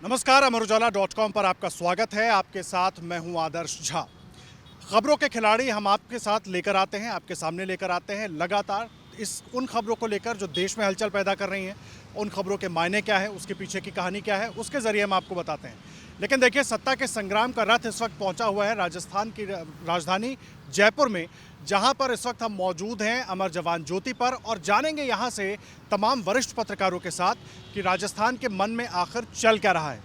नमस्कार, अमर उजाला.com पर आपका स्वागत है। आपके साथ मैं हूं आदर्श झा। खबरों के खिलाड़ी हम आपके साथ लेकर आते हैं, आपके सामने लेकर आते हैं लगातार उन खबरों को लेकर जो देश में हलचल पैदा कर रही हैं। उन खबरों के मायने क्या है, उसके पीछे की कहानी क्या है, उसके ज़रिए हम आपको बताते हैं। लेकिन देखिए, सत्ता के संग्राम का रथ इस वक्त पहुंचा हुआ है राजस्थान की राजधानी जयपुर में, जहां पर इस वक्त हम मौजूद हैं अमर जवान ज्योति पर, और जानेंगे यहां से तमाम वरिष्ठ पत्रकारों के साथ कि राजस्थान के मन में आखिर चल क्या रहा है।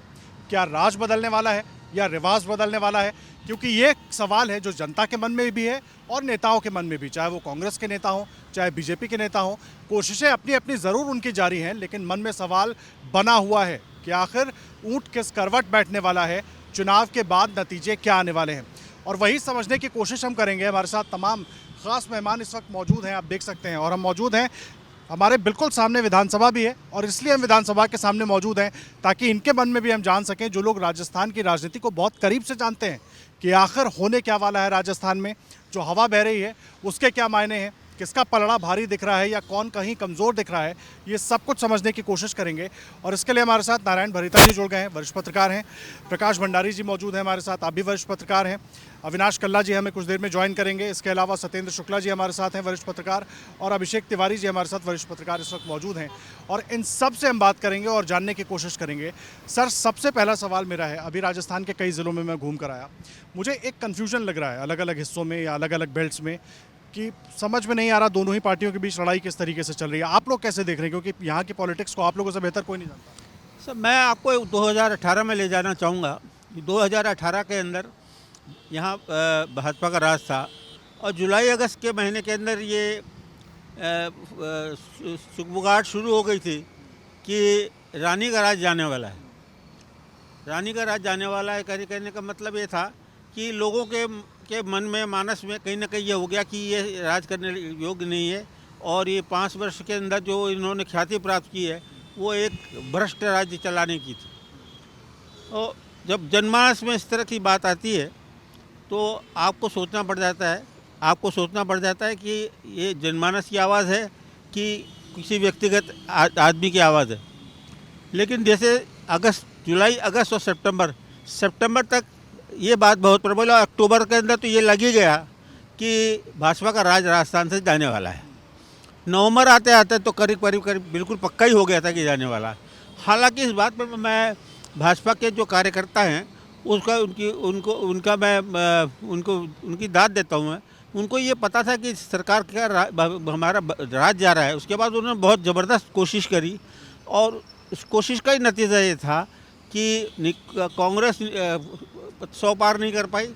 क्या राज बदलने वाला है या रिवाज बदलने वाला है? क्योंकि ये सवाल है जो जनता के मन में भी है और नेताओं के मन में भी, चाहे वो कांग्रेस के नेता हों, चाहे बीजेपी के नेता हों। कोशिशें अपनी अपनी ज़रूर उनकी जारी हैं, लेकिन मन में सवाल बना हुआ है कि आखिर ऊंट किस करवट बैठने वाला है, चुनाव के बाद नतीजे क्या आने वाले हैं। और वही समझने की कोशिश हम करेंगे। हमारे साथ तमाम खास मेहमान इस वक्त मौजूद हैं, आप देख सकते हैं। और हम मौजूद हैं, हमारे बिल्कुल सामने विधानसभा भी है, और इसलिए हम विधानसभा के सामने मौजूद हैं ताकि इनके मन में भी हम जान सकें, जो लोग राजस्थान की राजनीति को बहुत करीब से जानते हैं, कि आखिर होने क्या वाला है राजस्थान में। जो हवा बह रही है उसके क्या मायने हैं, किसका पलड़ा भारी दिख रहा है या कौन कहीं कमज़ोर दिख रहा है, ये सब कुछ समझने की कोशिश करेंगे। और इसके लिए हमारे साथ नारायण भरीता जी जुड़ गए हैं, वरिष्ठ पत्रकार हैं। प्रकाश भंडारी जी मौजूद हैं हमारे साथ, आप भी वरिष्ठ पत्रकार हैं। अविनाश कल्ला जी हमें कुछ देर में ज्वाइन करेंगे। इसके अलावा सत्येंद्र शुक्ला जी हमारे साथ हैं, वरिष्ठ पत्रकार, और अभिषेक तिवारी जी हमारे साथ वरिष्ठ पत्रकार इस वक्त मौजूद हैं। और इन सब से हम बात करेंगे और जानने की कोशिश करेंगे। सर, सबसे पहला सवाल मेरा है, अभी राजस्थान के कई ज़िलों में मैं घूम कर आया, मुझे एक कन्फ्यूजन लग रहा है अलग अलग हिस्सों में या अलग अलग बेल्ट्स में, कि समझ में नहीं आ रहा दोनों ही पार्टियों के बीच लड़ाई किस तरीके से चल रही है। आप लोग कैसे देख रहे हैं, क्योंकि यहाँ की पॉलिटिक्स को आप लोगों से बेहतर कोई नहीं जानता। सर, मैं आपको 2018 में ले जाना चाहूँगा। 2018 के अंदर यहाँ भाजपा का राज था, और जुलाई अगस्त के महीने के अंदर ये सुगबुगाहट शुरू हो गई थी कि रानी का राज जाने वाला है। रानी का राज जाने वाला है कहने का मतलब ये था कि लोगों के मन में, मानस में कहीं ना कहीं ये हो गया कि ये राज करने योग्य नहीं है, और ये 5 वर्ष के अंदर जो इन्होंने ख्याति प्राप्त की है वो एक भ्रष्ट राज्य चलाने की थी। और जब जनमानस में इस तरह की बात आती है तो आपको सोचना पड़ जाता है कि ये जनमानस की आवाज़ है कि किसी व्यक्तिगत आदमी की आवाज़ है। लेकिन जैसे जुलाई, अगस्त और सितंबर तक ये बात बहुत प्रबल, और अक्टूबर के अंदर तो ये लग ही गया कि भाजपा का राज राजस्थान से जाने वाला है। नवंबर आते आते तो करीब बिल्कुल पक्का ही हो गया था कि जाने वाला है। हालांकि इस बात पर मैं भाजपा के जो कार्यकर्ता हैं उनकी दाद देता हूँ। मैं उनको ये पता था कि सरकार का हमारा राज जा रहा है। उसके बाद उन्होंने बहुत ज़बरदस्त कोशिश करी, और उस कोशिश का ही नतीजा ये था कि कांग्रेस 100 पार नहीं कर पाई,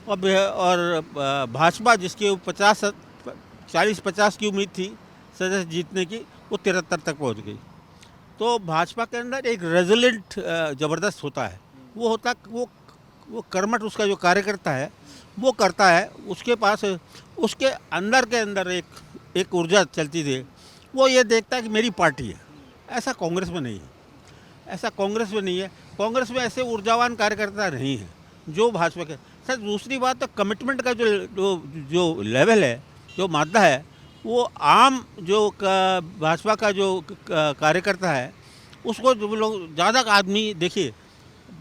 और भाजपा जिसकी 40-50 की उम्मीद थी सदस्य जीतने की, वो 73 तक पहुंच गई। तो भाजपा के अंदर एक रेजिलेंट ज़बरदस्त होता है, वो कर्मठ उसका जो कार्यकर्ता है वो करता है। उसके पास उसके अंदर के अंदर एक ऊर्जा चलती थी। वो ये देखता है कि मेरी पार्टी है। ऐसा कांग्रेस में नहीं है। कांग्रेस में ऐसे ऊर्जावान कार्यकर्ता नहीं है जो भाजपा के। सर, दूसरी बात तो कमिटमेंट का जो लेवल है, जो मादा है, वो आम जो भाजपा का जो कार्यकर्ता है उसको जो लोग ज़्यादा आदमी, देखिए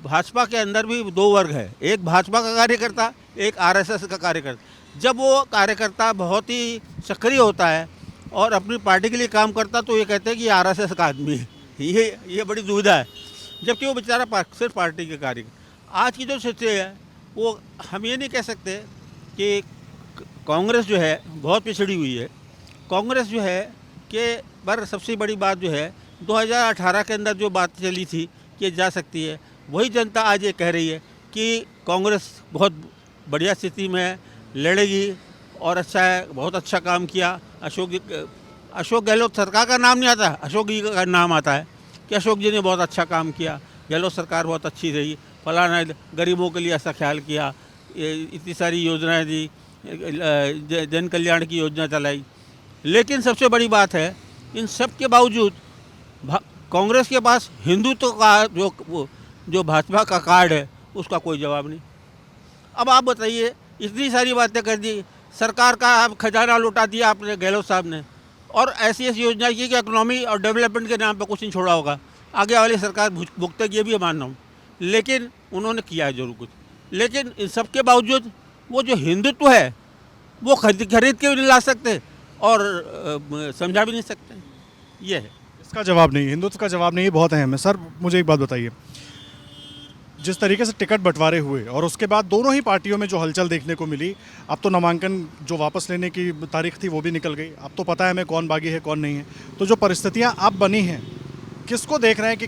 भाजपा के अंदर भी 2 वर्ग है, एक भाजपा का कार्यकर्ता, एक आरएसएस का कार्यकर्ता। जब वो कार्यकर्ता बहुत ही सक्रिय होता है और अपनी पार्टी के लिए काम करता तो ये कहते हैं कि आरएसएस का आदमी है। ये बड़ी दुविधा है, जबकि वो बेचारा सिर्फ पार्टी के कार्य। आज की जो स्थिति है वो हम ये नहीं कह सकते कि कांग्रेस जो है बहुत पिछड़ी हुई है। कांग्रेस जो है कि पर सबसे बड़ी बात जो है 2018 के अंदर जो बात चली थी कि जा सकती है, वही जनता आज ये कह रही है कि कांग्रेस बहुत बढ़िया स्थिति में है, लड़ेगी और अच्छा है, बहुत अच्छा काम किया। अशोक गहलोत सरकार का नाम नहीं आता, अशोक जी का नाम आता है कि अशोक जी ने बहुत अच्छा काम किया, गहलोत सरकार बहुत अच्छी रही, फलाना गरीबों के लिए ऐसा ख्याल किया, इतनी सारी योजनाएं दी, जन कल्याण की योजना चलाई। लेकिन सबसे बड़ी बात है, इन सब के बावजूद कांग्रेस के पास हिंदुत्व का जो भाजपा का कार्ड है उसका कोई जवाब नहीं। अब आप बताइए, इतनी सारी बातें कर दी, सरकार का आप खजाना लुटा दिया आपने, गहलोत साहब ने, और ऐसी योजना की कि इकोनॉमी और डेवलपमेंट के नाम पर कुछ नहीं छोड़ा होगा। आगे वाली सरकार भुगतेगी, ये भी मान रहा हूँ। लेकिन उन्होंने किया है जरूर कुछ, लेकिन इन सब के बावजूद वो जो हिंदुत्व है वो खरीद के भी नहीं ला सकते और समझा भी नहीं सकते। ये है। इसका जवाब नहीं, हिंदुत्व का जवाब नहीं, बहुत अहम है। सर मुझे एक बात बताइए, जिस तरीके से टिकट बंटवारे हुए और उसके बाद दोनों ही पार्टियों में जो हलचल देखने को मिली, अब तो नामांकन जो वापस लेने की तारीख थी वो भी निकल गई, अब तो पता है हमें कौन बागी है कौन नहीं है। तो जो परिस्थितियां अब बनी हैं, किसको देख रहे हैं कि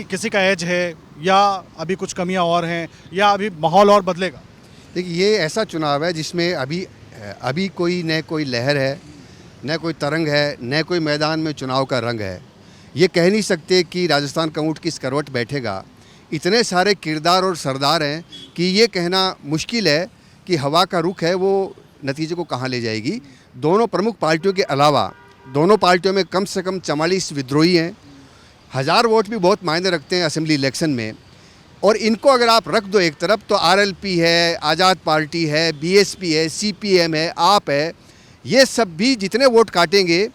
किसी का एज है, या अभी कुछ कमियां और हैं, या अभी माहौल और बदलेगा? देखिए, ये ऐसा चुनाव है जिसमें अभी कोई न कोई लहर है, न कोई तरंग है, न कोई मैदान में चुनाव का रंग है। ये कह नहीं सकते कि राजस्थान का ऊँट किस करवट बैठेगा। इतने सारे किरदार और सरदार हैं कि ये कहना मुश्किल है कि हवा का रुख है वो नतीजे को कहाँ ले जाएगी। दोनों प्रमुख पार्टियों के अलावा दोनों पार्टियों में कम से कम 44 विद्रोही हैं। 1000 वोट भी बहुत मायने रखते हैं असेंबली इलेक्शन में, और इनको अगर आप रख दो एक तरफ तो आरएलपी है, आज़ाद पार्टी है, बीएसपी है, सीपीएम है, आप है, ये सब भी जितने वोट काटेंगे,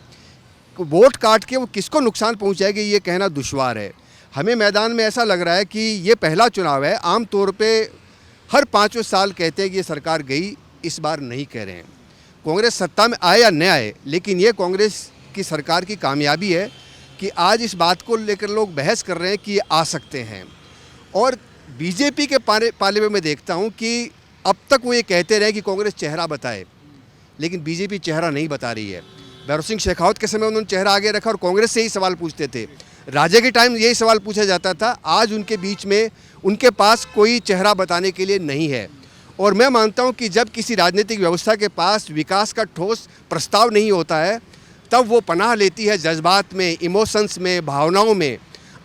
वोट काट के वो किसको नुकसान पहुंचाएंगे ये कहना दुश्वार है। हमें मैदान में ऐसा लग रहा है कि ये पहला चुनाव है। आम तौर पे हर 5 साल कहते हैं कि ये सरकार गई, इस बार नहीं कह रहे हैं। कांग्रेस सत्ता में आए या न आए, लेकिन ये कांग्रेस की सरकार की कामयाबी है कि आज इस बात को लेकर लोग बहस कर रहे हैं कि ये आ सकते हैं। और बीजेपी के पाले में मैं देखता हूं कि अब तक वो ये कहते रहे कि कांग्रेस चेहरा बताए, लेकिन बीजेपी चेहरा नहीं बता रही है। भैरव सिंह शेखावत के समय उन्होंने चेहरा आगे रखा और कांग्रेस से ही सवाल पूछते थे। राजे के टाइम यही सवाल पूछा जाता था। आज उनके बीच में उनके पास कोई चेहरा बताने के लिए नहीं है। और मैं मानता हूं कि जब किसी राजनीतिक व्यवस्था के पास विकास का ठोस प्रस्ताव नहीं होता है, तब वो पनाह लेती है जज्बात में, इमोशंस में, भावनाओं में।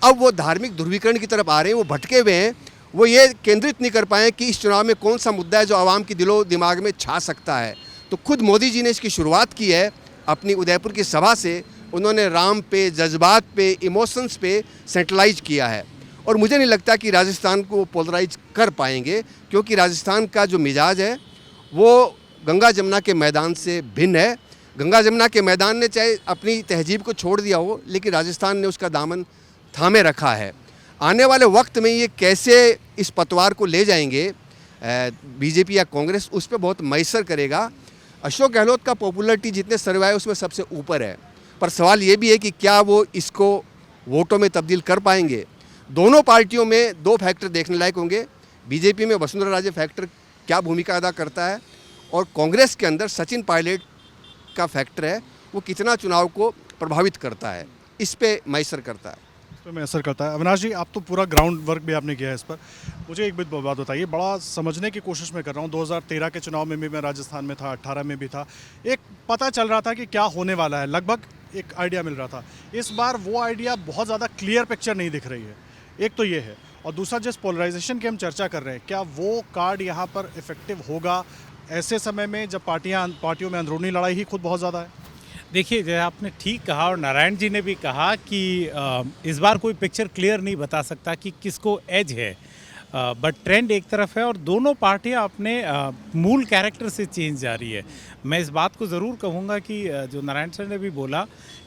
अब वो धार्मिक ध्रुवीकरण की तरफ आ रहे हैं, वो भटके हुए हैं। वो ये केंद्रित नहीं कर पाए कि इस चुनाव में कौन सा मुद्दा है जो आवाम की दिलो दिमाग में छा सकता है। तो खुद मोदी जी ने इसकी शुरुआत की है अपनी उदयपुर की सभा से। उन्होंने राम पे, जज्बात पे, इमोशंस पे सेंट्रलाइज किया है, और मुझे नहीं लगता कि राजस्थान को पोलराइज कर पाएंगे, क्योंकि राजस्थान का जो मिजाज है वो गंगा जमुना के मैदान से भिन्न है। गंगा जमुना के मैदान ने चाहे अपनी तहजीब को छोड़ दिया हो, लेकिन राजस्थान ने उसका दामन थामे रखा है। आने वाले वक्त में ये कैसे इस पतवार को ले जाएंगे बीजेपी या कांग्रेस, उस पर बहुत मैसर करेगा। अशोक गहलोत का पॉपुलरिटी जितने सर्वे आए उसमें सबसे ऊपर है, पर सवाल ये भी है कि क्या वो इसको वोटों में तब्दील कर पाएंगे। दोनों पार्टियों में 2 फैक्टर देखने लायक होंगे। बीजेपी में वसुंधरा राजे फैक्टर क्या भूमिका अदा करता है, और कांग्रेस के अंदर सचिन पायलट का फैक्टर है, वो कितना चुनाव को प्रभावित करता है, इस पे मैसर करता है। में असर करता है। अविनाश जी, आप तो पूरा ग्राउंड वर्क भी आपने किया है इस पर। मुझे एक बात बताइए, बड़ा समझने की कोशिश मैं कर रहा हूँ। 2013 के चुनाव में भी मैं राजस्थान में था, 18 में भी था। एक पता चल रहा था कि क्या होने वाला है, लगभग एक आइडिया मिल रहा था। इस बार वो आइडिया बहुत ज़्यादा क्लियर पिक्चर नहीं दिख रही है। एक तो ये है, और दूसरा जिस पोलराइजेशन की हम चर्चा कर रहे हैं, क्या वो कार्ड यहाँ पर इफेक्टिव होगा ऐसे समय में जब पार्टियों में अंदरूनी लड़ाई ही खुद बहुत ज़्यादा है? देखिए, जैसे आपने ठीक कहा और नारायण जी ने भी कहा कि इस बार कोई पिक्चर क्लियर नहीं बता सकता कि किसको एज है, बट ट्रेंड एक तरफ है और दोनों पार्टियां अपने मूल कैरेक्टर से चेंज जा रही है। मैं इस बात को ज़रूर कहूँगा कि जो नारायण सर ने भी बोला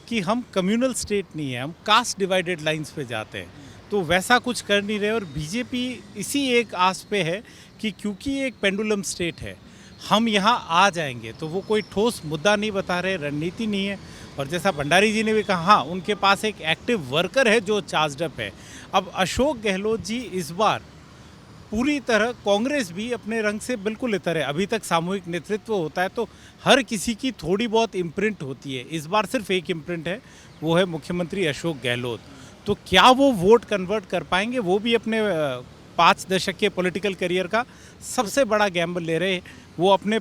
कि हम कम्युनल स्टेट नहीं है, हम कास्ट डिवाइडेड लाइंस पे जाते हैं, तो वैसा कुछ कर नहीं रहे। और बीजेपी इसी एक आस पे है कि क्योंकि एक पेंडुलम स्टेट है, हम यहाँ आ जाएंगे, तो वो कोई ठोस मुद्दा नहीं बता रहे, रणनीति नहीं है। और जैसा भंडारी जी ने भी कहा, हाँ, उनके पास एक एक्टिव वर्कर है जो चार्ज अप है। अब अशोक गहलोत जी इस बार पूरी तरह, कांग्रेस भी अपने रंग से बिल्कुल इतर है। अभी तक सामूहिक नेतृत्व होता है तो हर किसी की थोड़ी बहुत इम्प्रिंट होती है, इस बार सिर्फ एक इम्प्रिंट है, वो है मुख्यमंत्री अशोक गहलोत। तो क्या वो वोट कन्वर्ट कर पाएंगे? वो भी अपने 5 दशक के पॉलिटिकल करियर का सबसे बड़ा गैम्बल ले रहे हैं। वो अपने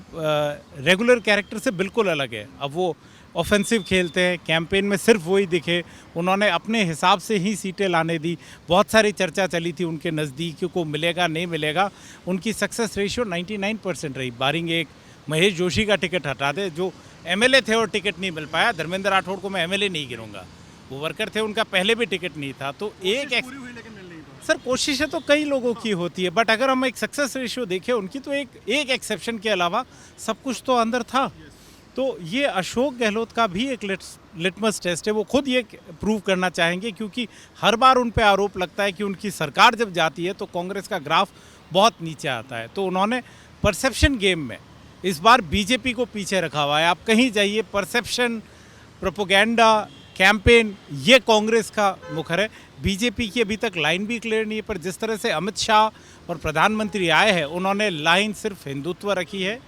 रेगुलर कैरेक्टर से बिल्कुल अलग है। अब वो ऑफेंसिव खेलते हैं, कैंपेन में सिर्फ वही दिखे, उन्होंने अपने हिसाब से ही सीटें लाने दी। बहुत सारी चर्चा चली थी उनके नज़दीकियों को मिलेगा नहीं मिलेगा, उनकी सक्सेस रेशियो 99% रही, बारिंग एक महेश जोशी का टिकट हटा दे जो एमएलए थे और टिकट नहीं मिल पाया। धर्मेंद्र राठौड़ को मैं एमएलए नहीं गिनूंगा, वो वर्कर थे, उनका पहले भी टिकट नहीं था। तो सर कोशिशें तो कई लोगों की होती है, बट अगर हम एक सक्सेस रेशियो देखें उनकी, तो एक एक्सेप्शन के अलावा सब कुछ तो अंदर था। तो ये अशोक गहलोत का भी एक लिटमस टेस्ट है। वो खुद ये प्रूव करना चाहेंगे, क्योंकि हर बार उन पे आरोप लगता है कि उनकी सरकार जब जाती है तो कांग्रेस का ग्राफ बहुत नीचे आता है। तो उन्होंने परसेप्शन गेम में इस बार बीजेपी को पीछे रखा हुआ है। आप कहीं जाइए, परसेप्शन, प्रोपोगेंडा, कैंपेन, ये कांग्रेस का मुखर है। बीजेपी की अभी तक लाइन भी क्लियर नहीं है, पर जिस तरह से अमित शाह और प्रधानमंत्री आए हैं, उन्होंने लाइन सिर्फ हिंदुत्व रखी है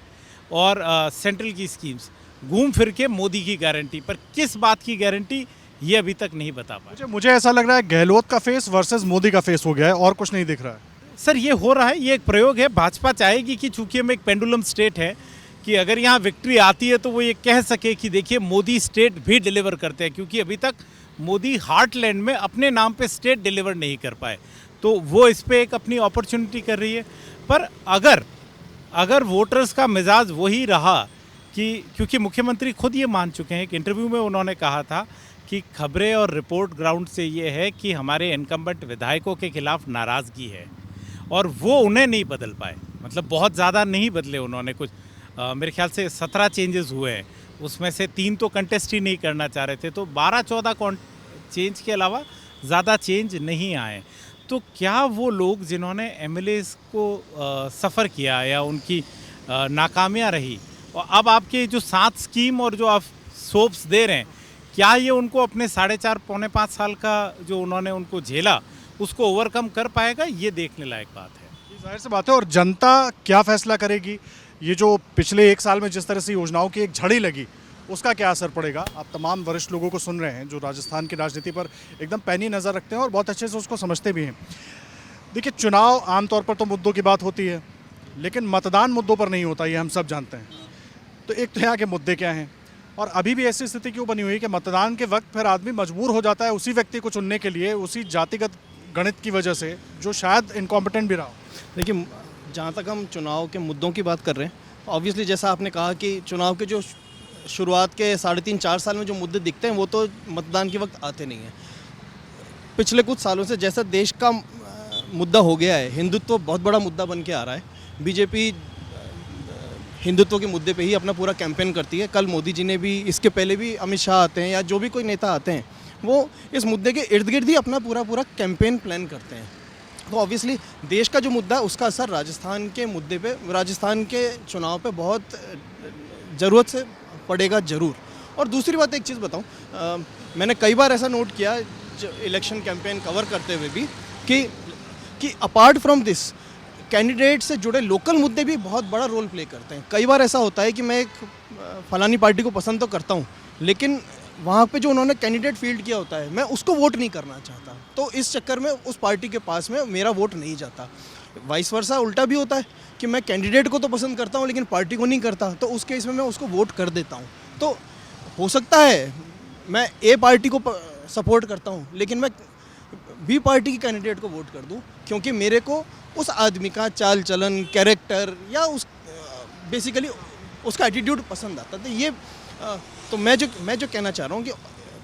और सेंट्रल की स्कीम्स, घूम फिर के मोदी की गारंटी। पर किस बात की गारंटी, ये अभी तक नहीं बता पाए। मुझे ऐसा लग रहा है गहलोत का फेस वर्सेस मोदी का फेस हो गया है और कुछ नहीं दिख रहा है। सर, ये हो रहा है, ये एक प्रयोग है। भाजपा चाहेगी कि चूंकि हम एक पेंडुलम स्टेट है, कि अगर यहाँ विक्ट्री आती है तो वो ये कह सके कि देखिए मोदी स्टेट भी डिलीवर करते हैं, क्योंकि अभी तक मोदी हार्टलैंड में अपने नाम पे स्टेट डिलीवर नहीं कर पाए। तो वो इस पे एक अपनी अपॉर्चुनिटी कर रही है। पर अगर वोटर्स का मिजाज वही रहा कि, क्योंकि मुख्यमंत्री खुद ये मान चुके हैं, एक इंटरव्यू में उन्होंने कहा था कि खबरें और रिपोर्ट ग्राउंड से ये है कि हमारे इनकम्बेंट विधायकों के खिलाफ नाराज़गी है और वो उन्हें नहीं बदल पाए। मतलब बहुत ज़्यादा नहीं बदले उन्होंने, कुछ मेरे ख्याल से 17 चेंजेस हुए हैं, उसमें से 3 तो कंटेस्ट ही नहीं करना चाह रहे थे। तो 12-14 चेंज के अलावा ज़्यादा चेंज नहीं आए। तो क्या वो लोग जिन्होंने एमएलएस को सफ़र किया या उनकी नाकामियाँ रही, और अब आपके जो 7 स्कीम और जो आप सोप्स दे रहे हैं, क्या ये उनको अपने 4.5-5 साल का जो उन्होंने उनको झेला उसको ओवरकम कर पाएगा? ये देखने लायक बात है। जाहिर सी बात है। और जनता क्या फैसला करेगी? ये जो पिछले 1 साल में जिस तरह से योजनाओं की एक झड़ी लगी, उसका क्या असर पड़ेगा? आप तमाम वरिष्ठ लोगों को सुन रहे हैं जो राजस्थान की राजनीति पर एकदम पैनी नज़र रखते हैं और बहुत अच्छे से उसको समझते भी हैं। देखिए, चुनाव आमतौर पर तो मुद्दों की बात होती है, लेकिन मतदान मुद्दों पर नहीं होता, ये हम सब जानते हैं। तो एक तो यहाँ के मुद्दे क्या हैं, और अभी भी ऐसी स्थिति क्यों बनी हुई है कि मतदान के वक्त फिर आदमी मजबूर हो जाता है उसी व्यक्ति को चुनने के लिए, उसी जातिगत गणित की वजह से, जो शायद इनकॉम्पिटेंट भी रहा हो। देखिए, जहाँ तक हम चुनाव के मुद्दों की बात कर रहे हैं, ऑब्वियसली जैसा आपने कहा कि चुनाव के जो शुरुआत के 3.5-4 साल में जो मुद्दे दिखते हैं वो तो मतदान के वक्त आते नहीं हैं। पिछले कुछ सालों से जैसा देश का मुद्दा हो गया है, हिंदुत्व बहुत बड़ा मुद्दा बन के आ रहा है। बीजेपी हिंदुत्व के मुद्दे पे ही अपना पूरा कैंपेन करती है। कल मोदी जी ने भी, इसके पहले भी अमित शाह आते हैं या जो भी कोई नेता आते हैं, वो इस मुद्दे के इर्द गिर्द ही अपना पूरा कैंपेन प्लान करते हैं। तो ऑब्वियसली देश का जो मुद्दा है उसका असर राजस्थान के मुद्दे पे, राजस्थान के चुनाव पे बहुत ज़रूरत से पड़ेगा ज़रूर। और दूसरी बात, एक चीज़ बताऊं, मैंने कई बार ऐसा नोट किया इलेक्शन कैंपेन कवर करते हुए भी कि अपार्ट फ्रॉम दिस कैंडिडेट से जुड़े लोकल मुद्दे भी बहुत बड़ा रोल प्ले करते हैं। कई बार ऐसा होता है कि मैं एक फलानी पार्टी को पसंद तो करता हूँ, लेकिन वहाँ पे जो उन्होंने कैंडिडेट फील्ड किया होता है, मैं उसको वोट नहीं करना चाहता, तो इस चक्कर में उस पार्टी के पास में मेरा वोट नहीं जाता। वाइस वर्सा उल्टा भी होता है कि मैं कैंडिडेट को तो पसंद करता हूँ लेकिन पार्टी को नहीं करता, तो उस केस में मैं उसको वोट कर देता हूँ। तो हो सकता है मैं ए पार्टी को सपोर्ट करता हूँ लेकिन मैं बी पार्टी की कैंडिडेट को वोट कर दूँ, क्योंकि मेरे को उस आदमी का चाल चलन, कैरेक्टर या उस बेसिकली उसका एटीट्यूड पसंद आता। तो ये तो मैं जो कहना चाह रहा हूँ कि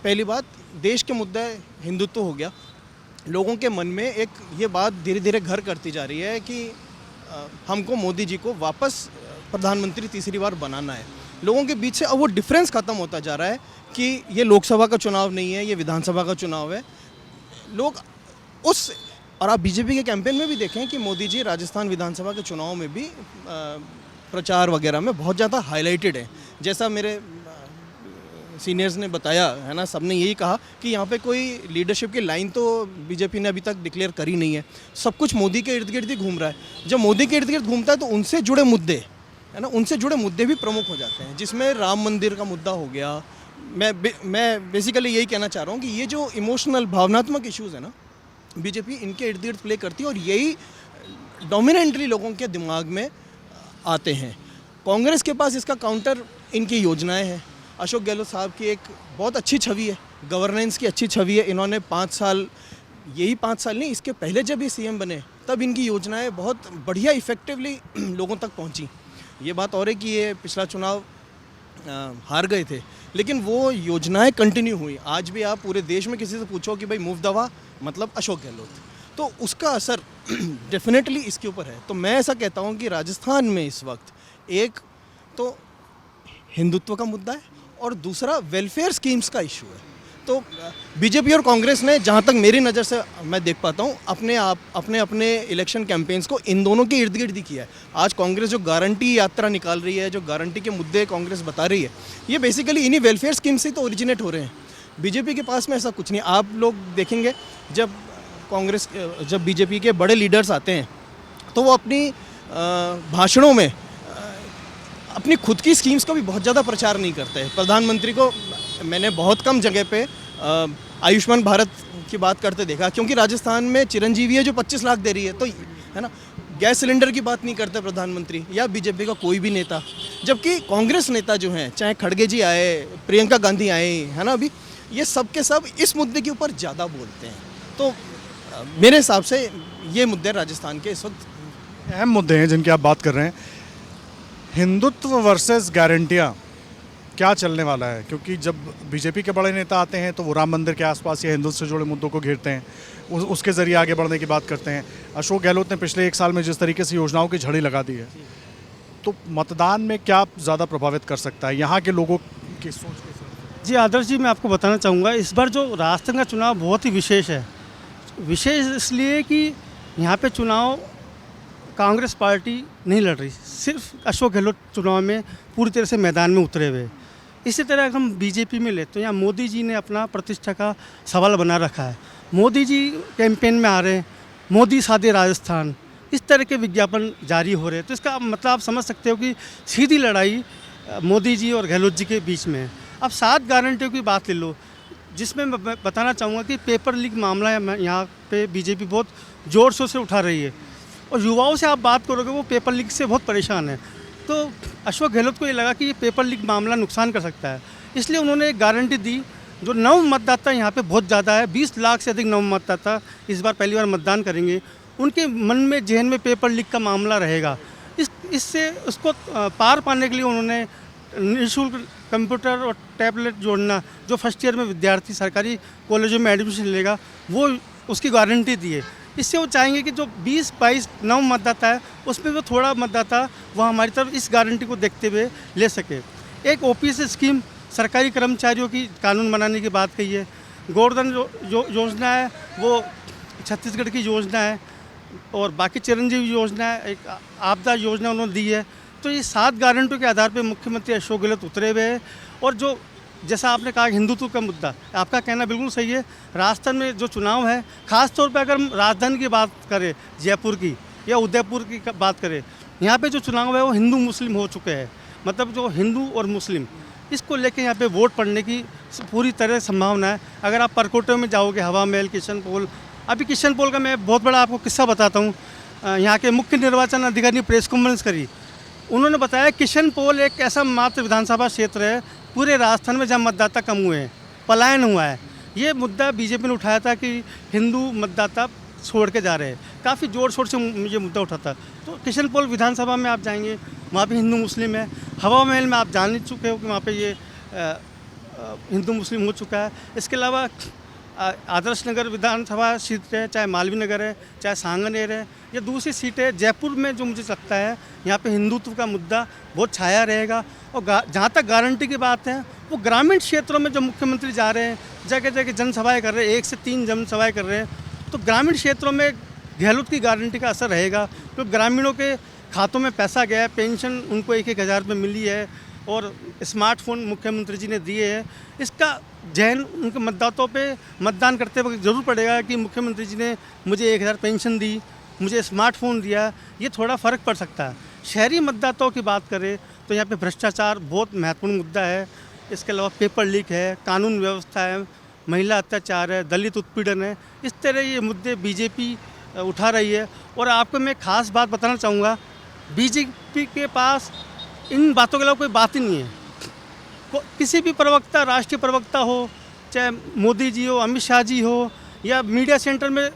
पहली बात, देश के मुद्दे हिंदुत्व हो गया। लोगों के मन में एक ये बात धीरे धीरे घर करती जा रही है कि हमको मोदी जी को वापस प्रधानमंत्री तीसरी बार बनाना है। लोगों के बीच से अब वो डिफरेंस ख़त्म होता जा रहा है कि ये लोकसभा का चुनाव नहीं है, ये विधानसभा का चुनाव है। लोग उस, और आप बीजेपी के कैंपेन में भी देखें कि मोदी जी राजस्थान विधानसभा के चुनाव में भी प्रचार वगैरह में बहुत ज़्यादा हाईलाइटेड है। जैसा मेरे सीनियर्स ने बताया है ना, सबने यही कहा कि यहाँ पे कोई लीडरशिप की लाइन तो बीजेपी ने अभी तक डिक्लेयर करी नहीं है, सब कुछ मोदी के इर्द गिर्द ही घूम रहा है। जब मोदी के इर्द गिर्द घूमता है तो उनसे जुड़े मुद्दे है ना, उनसे जुड़े मुद्दे भी प्रमुख हो जाते हैं, जिसमें राम मंदिर का मुद्दा हो गया। मैं बेसिकली यही कहना चाह रहा हूँ कि ये जो इमोशनल भावनात्मक इश्यूज़ है ना, बीजेपी इनके इर्द गिर्द प्ले करती है और यही डोमिनेंटली लोगों के दिमाग में आते हैं। कांग्रेस के पास इसका काउंटर इनकी योजनाएं हैं। अशोक गहलोत साहब की एक बहुत अच्छी छवि है, गवर्नेंस की अच्छी छवि है। इन्होंने 5 साल, यही 5 साल नहीं, इसके पहले जब ये सीएम बने तब इनकी योजनाएं बहुत बढ़िया इफ़ेक्टिवली लोगों तक पहुंची। ये बात और है कि ये पिछला चुनाव हार गए थे, लेकिन वो योजनाएं कंटिन्यू हुई। आज भी आप पूरे देश में किसी से पूछो कि भाई मूव दवा मतलब अशोक गहलोत, तो उसका असर डेफिनेटली इसके ऊपर है। तो मैं ऐसा कहता हूँ कि राजस्थान में इस वक्त एक तो हिंदुत्व का मुद्दा है और दूसरा वेलफेयर स्कीम्स का इशू है। तो बीजेपी और कांग्रेस ने, जहाँ तक मेरी नज़र से मैं देख पाता हूँ, अपने इलेक्शन कैंपेन्स को इन दोनों के इर्द गिर्द ही किया है। आज कांग्रेस जो गारंटी यात्रा निकाल रही है, जो गारंटी के मुद्दे कांग्रेस बता रही है, ये बेसिकली इन्हीं वेलफेयर स्कीम से तो ओरिजिनेट हो रहे हैं। बीजेपी के पास में ऐसा कुछ नहीं। आप लोग देखेंगे जब बीजेपी के बड़े लीडर्स आते हैं तो वो अपनी भाषणों में अपनी खुद की स्कीम्स का भी बहुत ज़्यादा प्रचार नहीं करते हैं। प्रधानमंत्री को मैंने बहुत कम जगह पे आयुष्मान भारत की बात करते देखा, क्योंकि राजस्थान में चिरंजीवी है जो 25 लाख दे रही है, तो है ना। गैस सिलेंडर की बात नहीं करते प्रधानमंत्री या बीजेपी का कोई भी नेता, जबकि कांग्रेस नेता जो हैं, चाहे खड़गे जी आए, प्रियंका गांधी आए, है ना, अभी ये सब के सब इस मुद्दे के ऊपर ज़्यादा बोलते हैं। तो मेरे हिसाब से ये मुद्दे राजस्थान के इस वक्त अहम मुद्दे हैं जिनकी आप बात कर रहे हैं। हिंदुत्व वर्सेस गारंटियाँ, क्या चलने वाला है? क्योंकि जब बीजेपी के बड़े नेता आते हैं तो वो राम मंदिर के आसपास या हिंदुत्व से जुड़े मुद्दों को घेरते हैं, उसके ज़रिए आगे बढ़ने की बात करते हैं। अशोक गहलोत ने पिछले 1 साल में जिस तरीके से योजनाओं की झड़ी लगा दी है, तो मतदान में क्या ज़्यादा प्रभावित कर सकता है यहाँ के लोगों की सोच के साथ? जी आदर्श जी, मैं आपको बताना चाहूँगा, इस बार जो राजस्थान का चुनाव बहुत ही विशेष है। विशेष इसलिए कि यहाँ पे चुनाव कांग्रेस पार्टी नहीं लड़ रही, सिर्फ अशोक गहलोत चुनाव में पूरी तरह से मैदान में उतरे हुए। इसी तरह अगर हम बीजेपी में ले तो यहाँ मोदी जी ने अपना प्रतिष्ठा का सवाल बना रखा है। मोदी जी कैंपेन में आ रहे हैं, मोदी साधे राजस्थान, इस तरह के विज्ञापन जारी हो रहे हैं। तो इसका मतलब आप समझ सकते हो कि सीधी लड़ाई मोदी जी और गहलोत जी के बीच में है। अब 7 गारंटियों की बात ले लो, जिसमें मैं बताना चाहूँगा कि पेपर लीक मामला यहाँ पे बीजेपी बहुत ज़ोर शोर से उठा रही है और युवाओं से आप बात करोगे वो पेपर लीक से बहुत परेशान है। तो अशोक गहलोत को ये लगा कि ये पेपर लीक मामला नुकसान कर सकता है, इसलिए उन्होंने एक गारंटी दी। जो नव मतदाता यहाँ पे बहुत ज़्यादा है, 20 लाख से अधिक नव मतदाता इस बार पहली बार मतदान करेंगे, उनके मन में जहन में पेपर लीक का मामला रहेगा। इससे उसको पार पाने के लिए उन्होंने निःशुल्क कंप्यूटर और टैबलेट जोड़ना, जो फर्स्ट ईयर में विद्यार्थी सरकारी कॉलेजों में एडमिशन लेगा वो उसकी गारंटी दी है। इससे वो चाहेंगे कि जो 20-22 नव मतदाता है उसमें वो थोड़ा मतदाता वो हमारी तरफ इस गारंटी को देखते हुए ले सके। एक ओपीएस स्कीम, सरकारी कर्मचारियों की कानून बनाने की बात कही है। गोवर्धन जो योजना है वो छत्तीसगढ़ की योजना है और बाकी चिरंजीवी योजना है, एक आपदा योजना उन्होंने दी है। तो ये 7 गारंटियों के आधार पर मुख्यमंत्री अशोक गहलोत उतरे हुए हैं। और जो जैसा आपने कहा हिंदुत्व का मुद्दा, आपका कहना बिल्कुल सही है। राजस्थान में जो चुनाव है, ख़ास तौर पे अगर हम राजधानी की बात करें, जयपुर की या उदयपुर की बात करें, यहाँ पे जो चुनाव है वो हिंदू मुस्लिम हो चुके हैं। मतलब जो हिंदू और मुस्लिम, इसको लेके यहाँ पे वोट पड़ने की पूरी तरह संभावना है। अगर आप परकोटे में जाओगे, हवा महल, किशन पोल, अभी किशन पोल का मैं बहुत बड़ा आपको किस्सा बताता हूँ। यहाँ के मुख्य निर्वाचन अधिकारी ने प्रेस कॉन्फ्रेंस करी, उन्होंने बताया किशन पोल एक ऐसा मात्र विधानसभा क्षेत्र है पूरे राजस्थान में जहाँ मतदाता कम हुए हैं, पलायन हुआ है। ये मुद्दा बीजेपी ने उठाया था कि हिंदू मतदाता छोड़ के जा रहे हैं, काफ़ी ज़ोर शोर से ये मुद्दा उठा था। तो किशन पोल विधानसभा में आप जाएंगे, वहाँ पे हिंदू मुस्लिम है। हवा महल में आप जान ही चुके हो कि वहाँ पे ये हिंदू मुस्लिम हो चुका है। इसके अलावा आदर्श नगर विधानसभा सीट है, चाहे मालवीय नगर है, चाहे सांगनेर है, या दूसरी सीट है जयपुर में, जो मुझे लगता है यहाँ पे हिंदुत्व का मुद्दा बहुत छाया रहेगा। और जहाँ तक गारंटी की बात है, वो ग्रामीण क्षेत्रों में जो मुख्यमंत्री जा रहे हैं, जगह जगह जनसभाएं कर रहे हैं, 1 से 3 जनसभाएं कर रहे हैं, तो ग्रामीण क्षेत्रों में गहलोत की गारंटी का असर रहेगा। तो ग्रामीणों के खातों में पैसा गया है, पेंशन उनको 1-1 हज़ार रुपये मिली है और स्मार्टफोन मुख्यमंत्री जी ने दिए हैं। इसका जहन उनके मतदाताओं पे मतदान करते वक्त जरूर पड़ेगा कि मुख्यमंत्री जी ने मुझे 1 हज़ार पेंशन दी, मुझे स्मार्टफोन दिया, ये थोड़ा फ़र्क पड़ सकता है। शहरी मतदाताओं की बात करें तो यहाँ पे भ्रष्टाचार बहुत महत्वपूर्ण मुद्दा है। इसके अलावा पेपर लीक है, कानून व्यवस्था है, महिला अत्याचार है, दलित उत्पीड़न है, इस तरह ये मुद्दे बीजेपी उठा रही है। और आपको मैं ख़ास बात बताना चाहूँगा, बीजेपी के पास इन बातों के अलावा कोई बात ही नहीं है। किसी भी प्रवक्ता, राष्ट्रीय प्रवक्ता हो, चाहे मोदी जी हो, अमित शाह जी हो, या मीडिया सेंटर में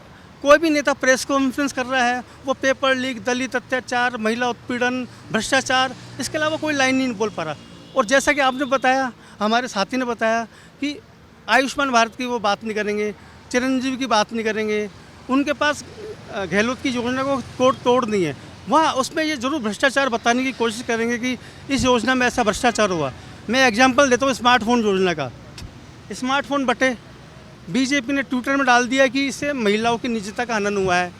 कोई भी नेता प्रेस कॉन्फ्रेंस कर रहा है, वो पेपर लीक, दलित अत्याचार, महिला उत्पीड़न, भ्रष्टाचार, इसके अलावा कोई लाइन नहीं बोल पा रहा। और जैसा कि आपने बताया, हमारे साथी ने बताया कि आयुष्मान भारत की वो बात नहीं करेंगे, चिरंजीवी की बात नहीं करेंगे, उनके पास गहलोत की योजना को तोड़ नहीं है। वहाँ उसमें ये ज़रूर भ्रष्टाचार बताने की कोशिश करेंगे कि इस योजना में ऐसा भ्रष्टाचार हुआ। मैं एग्जांपल देता हूँ स्मार्टफोन योजना का। स्मार्टफोन बटे बीजेपी ने ट्विटर में डाल दिया कि इससे महिलाओं की निजता का हनन हुआ है,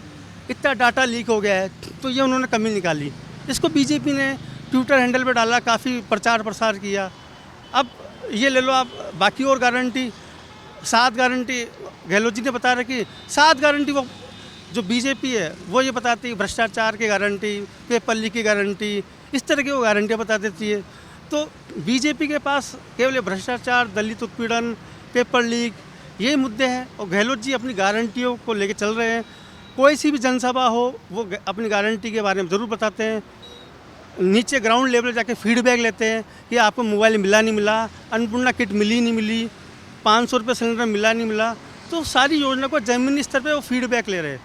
इतना डाटा लीक हो गया है, तो ये उन्होंने कमी निकाली। इसको बीजेपी ने ट्विटर हैंडल पे डाला, काफ़ी प्रचार प्रसार किया। अब ये ले लो आप, बाकी और गारंटी 7 गारंटी गहलोत जी ने बता रखी, 7 गारंटी वो जो बीजेपी है वो ये बताती है भ्रष्टाचार की गारंटी, पेपर लीक की गारंटी, इस तरह की वो गारंटियाँ बता देती है। तो बीजेपी के पास केवल भ्रष्टाचार, दलित उत्पीड़न, पेपर लीक, यही मुद्दे हैं और गहलोत जी अपनी गारंटियों को लेके चल रहे हैं। कोई सी भी जनसभा हो वो अपनी गारंटी के बारे में ज़रूर बताते हैं। नीचे ग्राउंड लेवल जाके फीडबैक लेते हैं कि आपको मोबाइल मिला नहीं मिला, अन्नपूर्णा किट मिली नहीं मिली, 500 रुपये सिलेंडर मिला नहीं मिला, तो सारी योजना को ज़मीनी स्तर पे वो फीडबैक ले रहे हैं।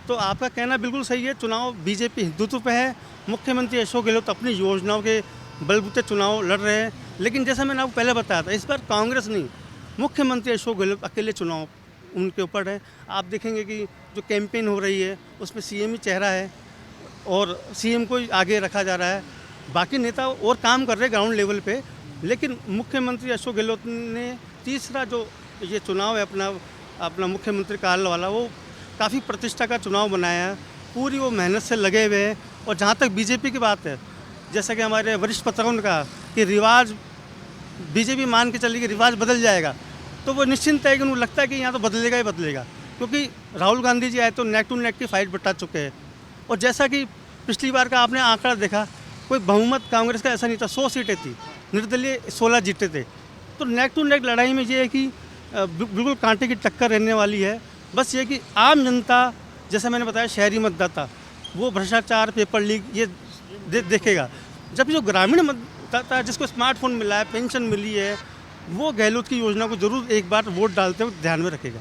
तो आपका कहना बिल्कुल सही है, चुनाव बीजेपी हिंदुत्व पे है। मुख्यमंत्री अशोक गहलोत अपनी योजनाओं के बलबूते चुनाव लड़ रहे हैं, लेकिन जैसा मैंने आपको पहले बताया था, इस बार कांग्रेस नहीं, मुख्यमंत्री अशोक गहलोत अकेले चुनाव उनके ऊपर है। आप देखेंगे कि जो कैंपेन हो रही है उसमें सीएम ही चेहरा है और सीएम को ही आगे रखा जा रहा है। बाकी नेता और काम कर रहे हैं ग्राउंड लेवल पे, लेकिन मुख्यमंत्री अशोक गहलोत ने तीसरा जो ये चुनाव है अपना मुख्यमंत्री कार्यालय वाला, वो काफ़ी प्रतिष्ठा का चुनाव बनाया है। पूरी वो मेहनत से लगे हुए हैं। और जहाँ तक बीजेपी की बात है, जैसा कि हमारे वरिष्ठ पत्रकारों ने कहा कि रिवाज बीजेपी मान के चलेगी, रिवाज बदल जाएगा, तो वो निश्चिंत है कि उनको लगता है कि यहाँ तो बदलेगा ही बदलेगा, क्योंकि राहुल गांधी जी आए तो नेक टू नेक की फाइट बता चुके हैं। और जैसा कि पिछली बार का आपने आंकड़ा देखा, कोई बहुमत कांग्रेस का ऐसा नहीं था, 100 सीटें थी, निर्दलीय 16 जीते थे। तो नेक टू नेक लड़ाई में ये है कि बिल्कुल कांटे की टक्कर रहने वाली है। बस ये कि आम जनता, जैसा मैंने बताया शहरी मतदाता, वो भ्रष्टाचार, पेपर लीक ये देखेगा। जब जो ग्रामीण मतदाता जिसको स्मार्टफोन मिला है, पेंशन मिली है, वो गहलोत की योजना को जरूर एक बार वोट डालते हुए ध्यान में रखेगा।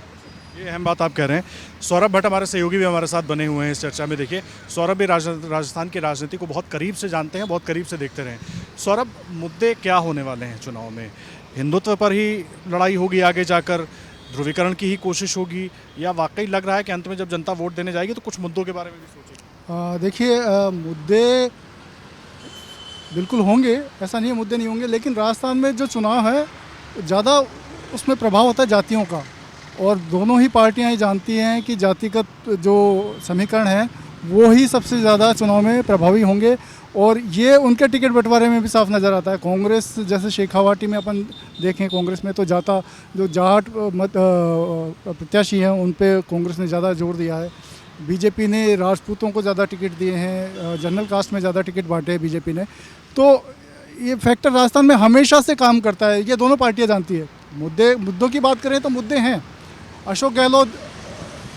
ये अहम बात आप कह रहे हैं। सौरभ भट्ट हमारे सहयोगी भी हमारे साथ बने हुए हैं इस चर्चा में। देखिए, सौरभ भी राजस्थान की राजनीति को बहुत करीब से जानते हैं, बहुत करीब से देखते रहे। सौरभ, मुद्दे क्या होने वाले हैं चुनाव में? हिंदुत्व पर ही लड़ाई होगी आगे जाकर, ध्रुवीकरण की ही कोशिश होगी, या वाकई लग रहा है कि अंत में जब जनता वोट देने जाएगी तो कुछ मुद्दों के बारे में भी सोचेगी? देखिए, मुद्दे बिल्कुल होंगे, ऐसा नहीं है मुद्दे नहीं होंगे, लेकिन राजस्थान में जो चुनाव है ज़्यादा उसमें प्रभाव होता है जातियों का, और दोनों ही पार्टियां ही जानती हैं कि जातिगत जो समीकरण है वो ही सबसे ज़्यादा चुनाव में प्रभावी होंगे, और ये उनके टिकट बंटवारे में भी साफ नज़र आता है। कांग्रेस जैसे शेखावाटी में अपन देखें, कांग्रेस में तो जो जाट प्रत्याशी हैं उन पे कांग्रेस ने ज़्यादा जोर दिया है। बीजेपी ने राजपूतों को ज़्यादा टिकट दिए हैं, जनरल कास्ट में ज़्यादा टिकट बांटे हैं बीजेपी ने। तो ये फैक्टर राजस्थान में हमेशा से काम करता है, ये दोनों पार्टियां जानती है। मुद्दों की बात करें तो मुद्दे हैं। अशोक गहलोत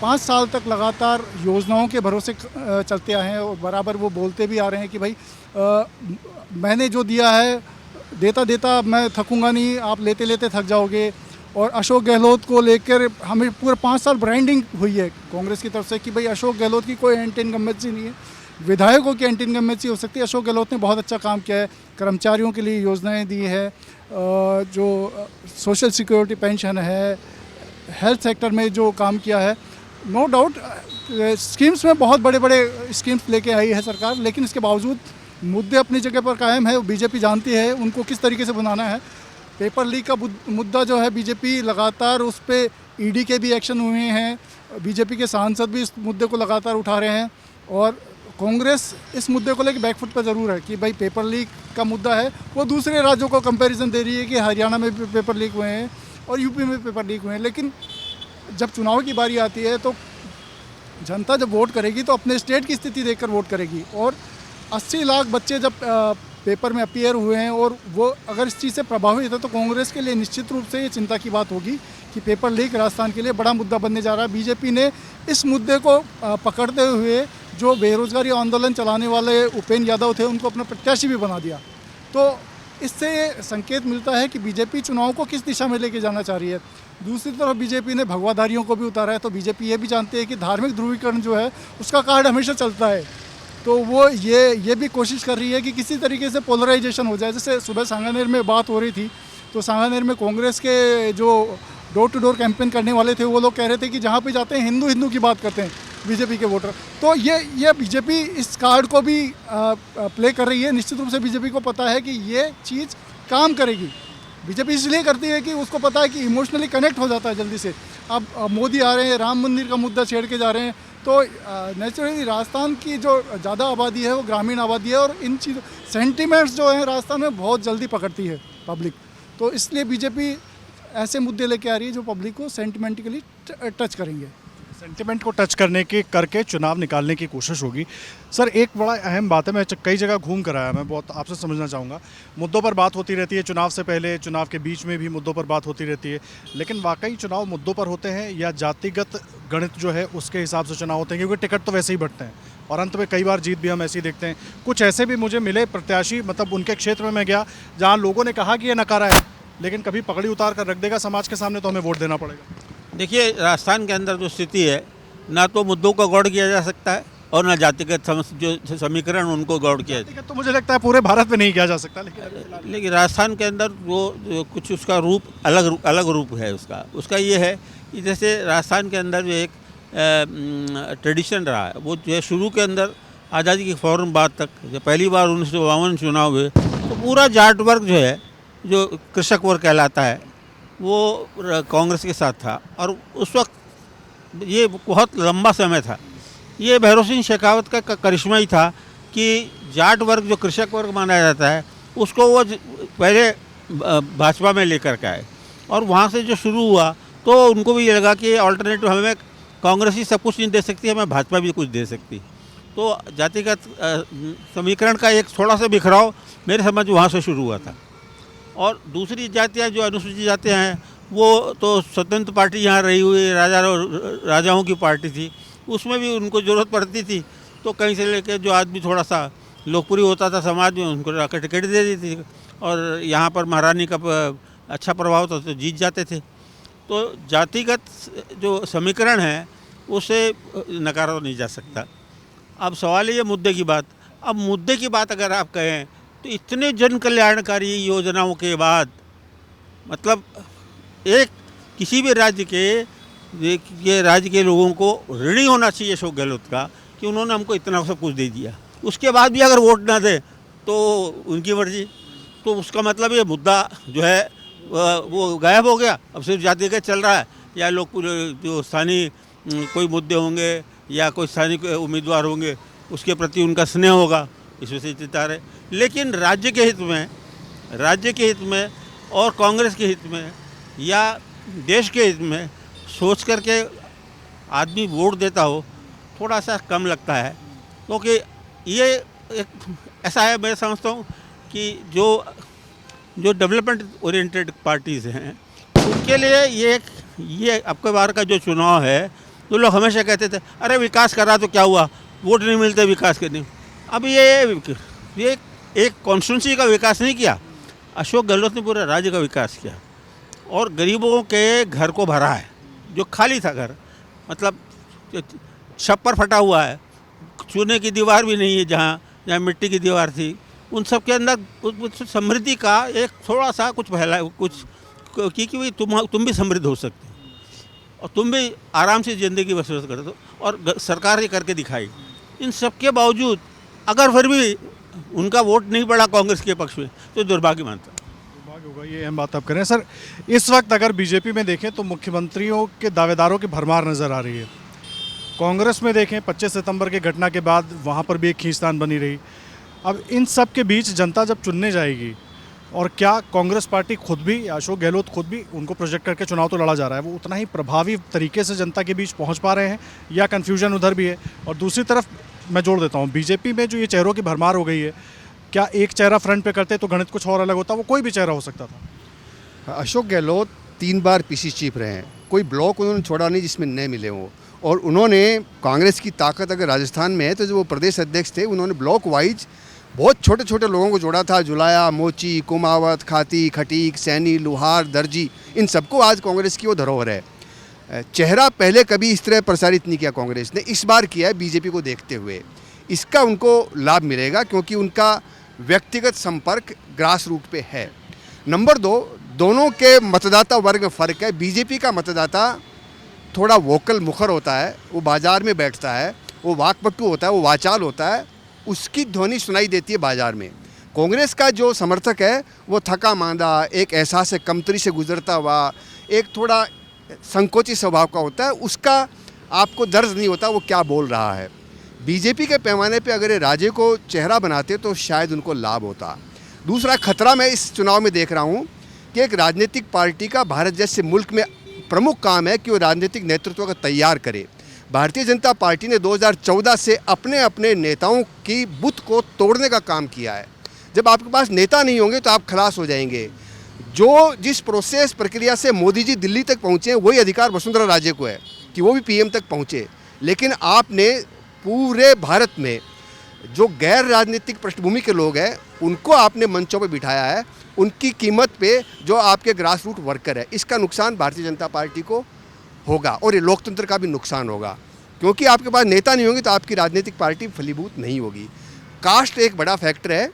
5 साल तक लगातार योजनाओं के भरोसे चलते आए हैं, और बराबर वो बोलते भी आ रहे हैं कि भाई मैंने जो दिया है देता देता मैं थकूंगा नहीं, आप लेते लेते थक जाओगे। और अशोक गहलोत को लेकर हमें पूरे 5 साल ब्रांडिंग हुई है कांग्रेस की तरफ से कि भाई अशोक गहलोत की कोई एंटी इनकम्बेंसी नहीं है, विधायकों की एंटी इनकम्बेंसी हो सकती है। अशोक गहलोत ने बहुत अच्छा काम किया है, कर्मचारियों के लिए योजनाएं दी है, जो सोशल सिक्योरिटी पेंशन है, हेल्थ सेक्टर में जो काम किया है, नो डाउट स्कीम्स में बहुत बड़े बड़े स्कीम्स लेके आई है सरकार, लेकिन इसके बावजूद मुद्दे अपनी जगह पर कायम है। बीजेपी जानती है उनको किस तरीके से बनाना है। पेपर लीक का मुद्दा जो है, बीजेपी लगातार उस पर ईडी के भी एक्शन हुए हैं, बीजेपी के सांसद भी इस मुद्दे को लगातार उठा रहे हैं, और कांग्रेस इस मुद्दे को लेकर बैकफुट पर ज़रूर है कि भाई पेपर लीक का मुद्दा है। वो दूसरे राज्यों को कंपैरिजन दे रही है कि हरियाणा में भी पेपर लीक हुए हैं और यूपी में पेपर लीक हुए हैं, लेकिन जब चुनाव की बारी आती है तो जनता जब वोट करेगी तो अपने स्टेट की स्थिति देखकर वोट करेगी। और 80 लाख बच्चे जब पेपर में अपीयर हुए हैं और वो अगर इस चीज़ से प्रभावित है, तो कांग्रेस के लिए निश्चित रूप से ये चिंता की बात होगी कि पेपर लीक राजस्थान के लिए बड़ा मुद्दा बनने जा रहा है। बीजेपी ने इस मुद्दे को पकड़ते हुए जो बेरोजगारी आंदोलन चलाने वाले उपेंद्र यादव थे उनको अपना प्रत्याशी भी बना दिया। तो इससे ये संकेत मिलता है कि बीजेपी चुनाव को किस दिशा में लेके जाना चाह रही है। दूसरी तरफ बीजेपी ने भगवाधारियों को भी उतारा है, तो बीजेपी ये भी जानती है कि धार्मिक ध्रुवीकरण जो है उसका कार्ड हमेशा चलता है, तो वो ये भी कोशिश कर रही है कि किसी तरीके से पोलराइजेशन हो जाए। जैसे सुबह सांगानेर में बात हो रही थी, तो सांगानेर में कांग्रेस के जो डोर टू डोर कैंपेन करने वाले थे वो लोग कह रहे थे कि जहाँ पे जाते हैं हिंदू की बात करते हैं। बीजेपी के वोटर। तो ये बीजेपी इस कार्ड को भी प्ले कर रही है। निश्चित रूप से बीजेपी को पता है कि ये चीज़ काम करेगी। बीजेपी इसलिए करती है कि उसको पता है कि इमोशनली कनेक्ट हो जाता है जल्दी से। अब मोदी आ रहे हैं, राम मंदिर का मुद्दा छेड़ के जा रहे हैं, तो नेचुरली राजस्थान की जो ज़्यादा आबादी है वो ग्रामीण आबादी है, और इन चीज़ों सेंटिमेंट्स जो हैं राजस्थान में बहुत जल्दी पकड़ती है पब्लिक। तो इसलिए बीजेपी ऐसे मुद्दे लेके आ रही है जो पब्लिक को सेंटिमेंटिकली टच करेंगे। सेंटिमेंट को टच करके चुनाव निकालने की कोशिश होगी। सर, एक बड़ा अहम बात है, मैं कई जगह घूम कर आया, मैं बहुत आपसे समझना चाहूँगा। मुद्दों पर बात होती रहती है, चुनाव से पहले, चुनाव के बीच में भी मुद्दों पर बात होती रहती है, लेकिन वाकई चुनाव मुद्दों पर होते हैं या जातिगत गणित जो है उसके हिसाब से चुनाव होते हैं? क्योंकि टिकट तो वैसे ही बढ़ते हैं और अंत में कई बार जीत भी हम ऐसे ही देखते हैं। कुछ ऐसे भी मुझे मिले प्रत्याशी, मतलब उनके क्षेत्र में मैं गया जहाँ लोगों ने कहा कि ये नकारा है, लेकिन कभी पगड़ी उतार कर रख देगा समाज के सामने तो हमें वोट देना पड़ेगा। देखिए, राजस्थान के अंदर जो स्थिति है, ना तो मुद्दों को गौड़ किया जा सकता है और ना जातिगत जो समीकरण उनको गौड़ किया जातिगत तो मुझे लगता है पूरे भारत में नहीं किया जा सकता, लेकिन राजस्थान के अंदर जो कुछ उसका रूप अलग रूप है। उसका ये है कि जैसे राजस्थान के अंदर जो एक ट्रेडिशन रहा है, वो जो है शुरू के अंदर आज़ादी के फ़ौरन बाद तक, जब पहली बार 1952 चुनाव हुए तो पूरा जाट वर्ग जो है, जो कृषक वर्ग कहलाता है, वो कांग्रेस के साथ था। और उस वक्त ये बहुत लंबा समय था। ये भैरव सिंह शेखावत का करिश्मा ही था कि जाट वर्ग, जो कृषक वर्ग माना जाता है, उसको वो पहले भाजपा में लेकर के आए, और वहाँ से जो शुरू हुआ तो उनको भी ये लगा कि ऑल्टरनेटिव हमें कांग्रेस ही सब कुछ नहीं दे सकती, हमें भाजपा भी कुछ दे सकती। तो जातिगत समीकरण का एक थोड़ा सा बिखराव मेरे समझ वहाँ से शुरू हुआ था। और दूसरी जातियाँ जो अनुसूचित जातियाँ हैं, वो तो स्वतंत्र पार्टी यहाँ रही हुई राजाओं की पार्टी थी, उसमें भी उनको ज़रूरत पड़ती थी, तो कहीं से लेकर जो आदमी थोड़ा सा लोकप्रिय होता था समाज में, उनको जाकर टिकट दे दी थी, और यहाँ पर महारानी का अच्छा प्रभाव था तो जीत जाते थे। तो जातिगत जो समीकरण है उसे नकारा नहीं जा सकता। अब सवाल है ये मुद्दे की बात। अब मुद्दे की बात अगर आप कहें तो इतने जन कल्याणकारी योजनाओं के बाद, मतलब एक किसी भी राज्य के लोगों को ऋणी होना चाहिए अशोक गहलोत का कि उन्होंने हमको इतना सब कुछ दे दिया, उसके बाद भी अगर वोट ना दे तो उनकी मर्जी। तो उसका मतलब ये मुद्दा जो है वो गायब हो गया। अब सिर्फ जातिगत चल रहा है, या लोग जो स्थानीय कोई मुद्दे होंगे या कोई स्थानीय उम्मीदवार होंगे उसके प्रति उनका स्नेह होगा, इसमें से चिंता रहे। लेकिन राज्य के हित में और कांग्रेस के हित में या देश के हित में सोच करके आदमी वोट देता हो, थोड़ा सा कम लगता है। क्योंकि ये एक ऐसा है, मैं समझता हूँ कि जो डेवलपमेंट ओरिएंटेड पार्टीज़ हैं उनके लिए ये आपके बार का जो चुनाव है, तो लोग हमेशा कहते थे अरे विकास करा तो क्या हुआ, वोट नहीं मिलते विकास करने। अब ये एक कॉन्स्टिट्यूंसी का विकास नहीं किया, अशोक गहलोत ने पूरे राज्य का विकास किया और गरीबों के घर को भरा है। जो खाली था घर, मतलब छप्पर फटा हुआ है, चूने की दीवार भी नहीं है, जहाँ मिट्टी की दीवार थी, उन सब के अंदर समृद्धि का एक थोड़ा सा कुछ फैला, कुछ कि तुम भी समृद्ध हो सकते हो और तुम भी आराम से ज़िंदगी बसर कर दो, और सरकार ये करके दिखाई। इन सब के बावजूद अगर फिर भी उनका वोट नहीं पड़ा कांग्रेस के पक्ष में तो दुर्भाग्य मानता। दुर्भाग्य होगा, ये अहम बात आप करें। सर, इस वक्त अगर बीजेपी में देखें तो मुख्यमंत्रियों के दावेदारों की भरमार नज़र आ रही है। कांग्रेस में देखें 25 सितंबर की घटना के बाद वहाँ पर भी एक खींचतान बनी रही। अब इन सब के बीच जनता जब चुनने जाएगी, और क्या कांग्रेस पार्टी खुद भी, अशोक गहलोत खुद भी उनको प्रोजेक्ट करके चुनाव तो लड़ा जा रहा है, वो उतना ही प्रभावी तरीके से जनता के बीच पहुंच पा रहे हैं या कन्फ्यूजन उधर भी है? और दूसरी तरफ मैं जोड़ देता हूं, बीजेपी में जो ये चेहरों की भरमार हो गई है, क्या एक चेहरा फ्रंट पे करते तो गणित कुछ और अलग होता? वो कोई भी चेहरा हो सकता था। अशोक गहलोत 3 बार पीसी चीफ रहे हैं, कोई ब्लॉक उन्होंने छोड़ा नहीं जिसमें नए मिले हों। और उन्होंने कांग्रेस की ताकत अगर राजस्थान में है तो जो वो प्रदेश अध्यक्ष थे उन्होंने ब्लॉक वाइज बहुत छोटे छोटे लोगों को जोड़ा था। जुलाया, मोची, कुमावत, खाती, खटीक, सैनी, लुहार, दर्जी, इन सबको आज कांग्रेस की वो धरोहर है। चेहरा पहले कभी इस तरह प्रसारित नहीं किया कांग्रेस ने, इस बार किया है बीजेपी को देखते हुए। इसका उनको लाभ मिलेगा क्योंकि उनका व्यक्तिगत संपर्क ग्रास रूट पे है। नंबर 2, दोनों के मतदाता वर्ग में फ़र्क है। बीजेपी का मतदाता थोड़ा वोकल मुखर होता है, वो बाज़ार में बैठता है, वो वाकपटु होता है, वो वाचाल होता है, उसकी ध्वनि सुनाई देती है बाज़ार में। कांग्रेस का जो समर्थक है वो थका मांदा, एक एहसास कमतरी से गुजरता हुआ, एक थोड़ा संकोची स्वभाव का होता है, उसका आपको दर्द नहीं होता वो क्या बोल रहा है। बीजेपी के पैमाने पे अगर ये राजे को चेहरा बनाते तो शायद उनको लाभ होता। दूसरा खतरा मैं इस चुनाव में देख रहा हूँ कि एक राजनीतिक पार्टी का भारत जैसे मुल्क में प्रमुख काम है कि वो राजनीतिक नेतृत्व को तैयार करे। भारतीय जनता पार्टी ने 2014 से अपने अपने नेताओं की बुत को तोड़ने का काम किया है। जब आपके पास नेता नहीं होंगे तो आप खलास हो जाएंगे। जो जिस प्रोसेस प्रक्रिया से मोदी जी दिल्ली तक पहुँचे वही अधिकार वसुंधरा राजे को है कि वो भी पीएम तक पहुँचे, लेकिन आपने पूरे भारत में जो गैर राजनीतिक पृष्ठभूमि के लोग हैं उनको आपने मंचों पर बिठाया है, उनकी कीमत पे जो आपके ग्रास रूट वर्कर है। इसका नुकसान भारतीय जनता पार्टी को होगा और ये लोकतंत्र का भी नुकसान होगा, क्योंकि आपके पास नेता नहीं होंगे तो आपकी राजनीतिक पार्टी फलीभूत नहीं होगी। कास्ट एक बड़ा फैक्टर है।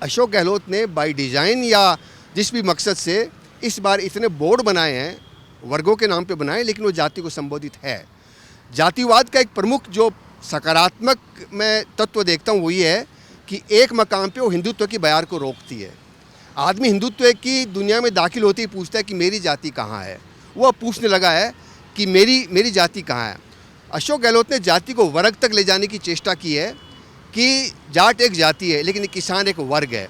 अशोक गहलोत ने बाय डिज़ाइन या जिस भी मकसद से इस बार इतने बोर्ड बनाए हैं, वर्गों के नाम पे बनाए, लेकिन वो जाति को संबोधित है। जातिवाद का एक प्रमुख जो सकारात्मक मैं तत्व देखता हूँ वो ये है कि एक मकाम पे वो हिंदुत्व की बयार को रोकती है। आदमी हिंदुत्व की दुनिया में दाखिल होते ही पूछता है कि मेरी जाति कहाँ है। वो अब पूछने लगा है कि मेरी जाति कहाँ है। अशोक गहलोत ने जाति को वर्ग तक ले जाने की चेष्टा की है कि जाट एक जाति है लेकिन किसान एक वर्ग है।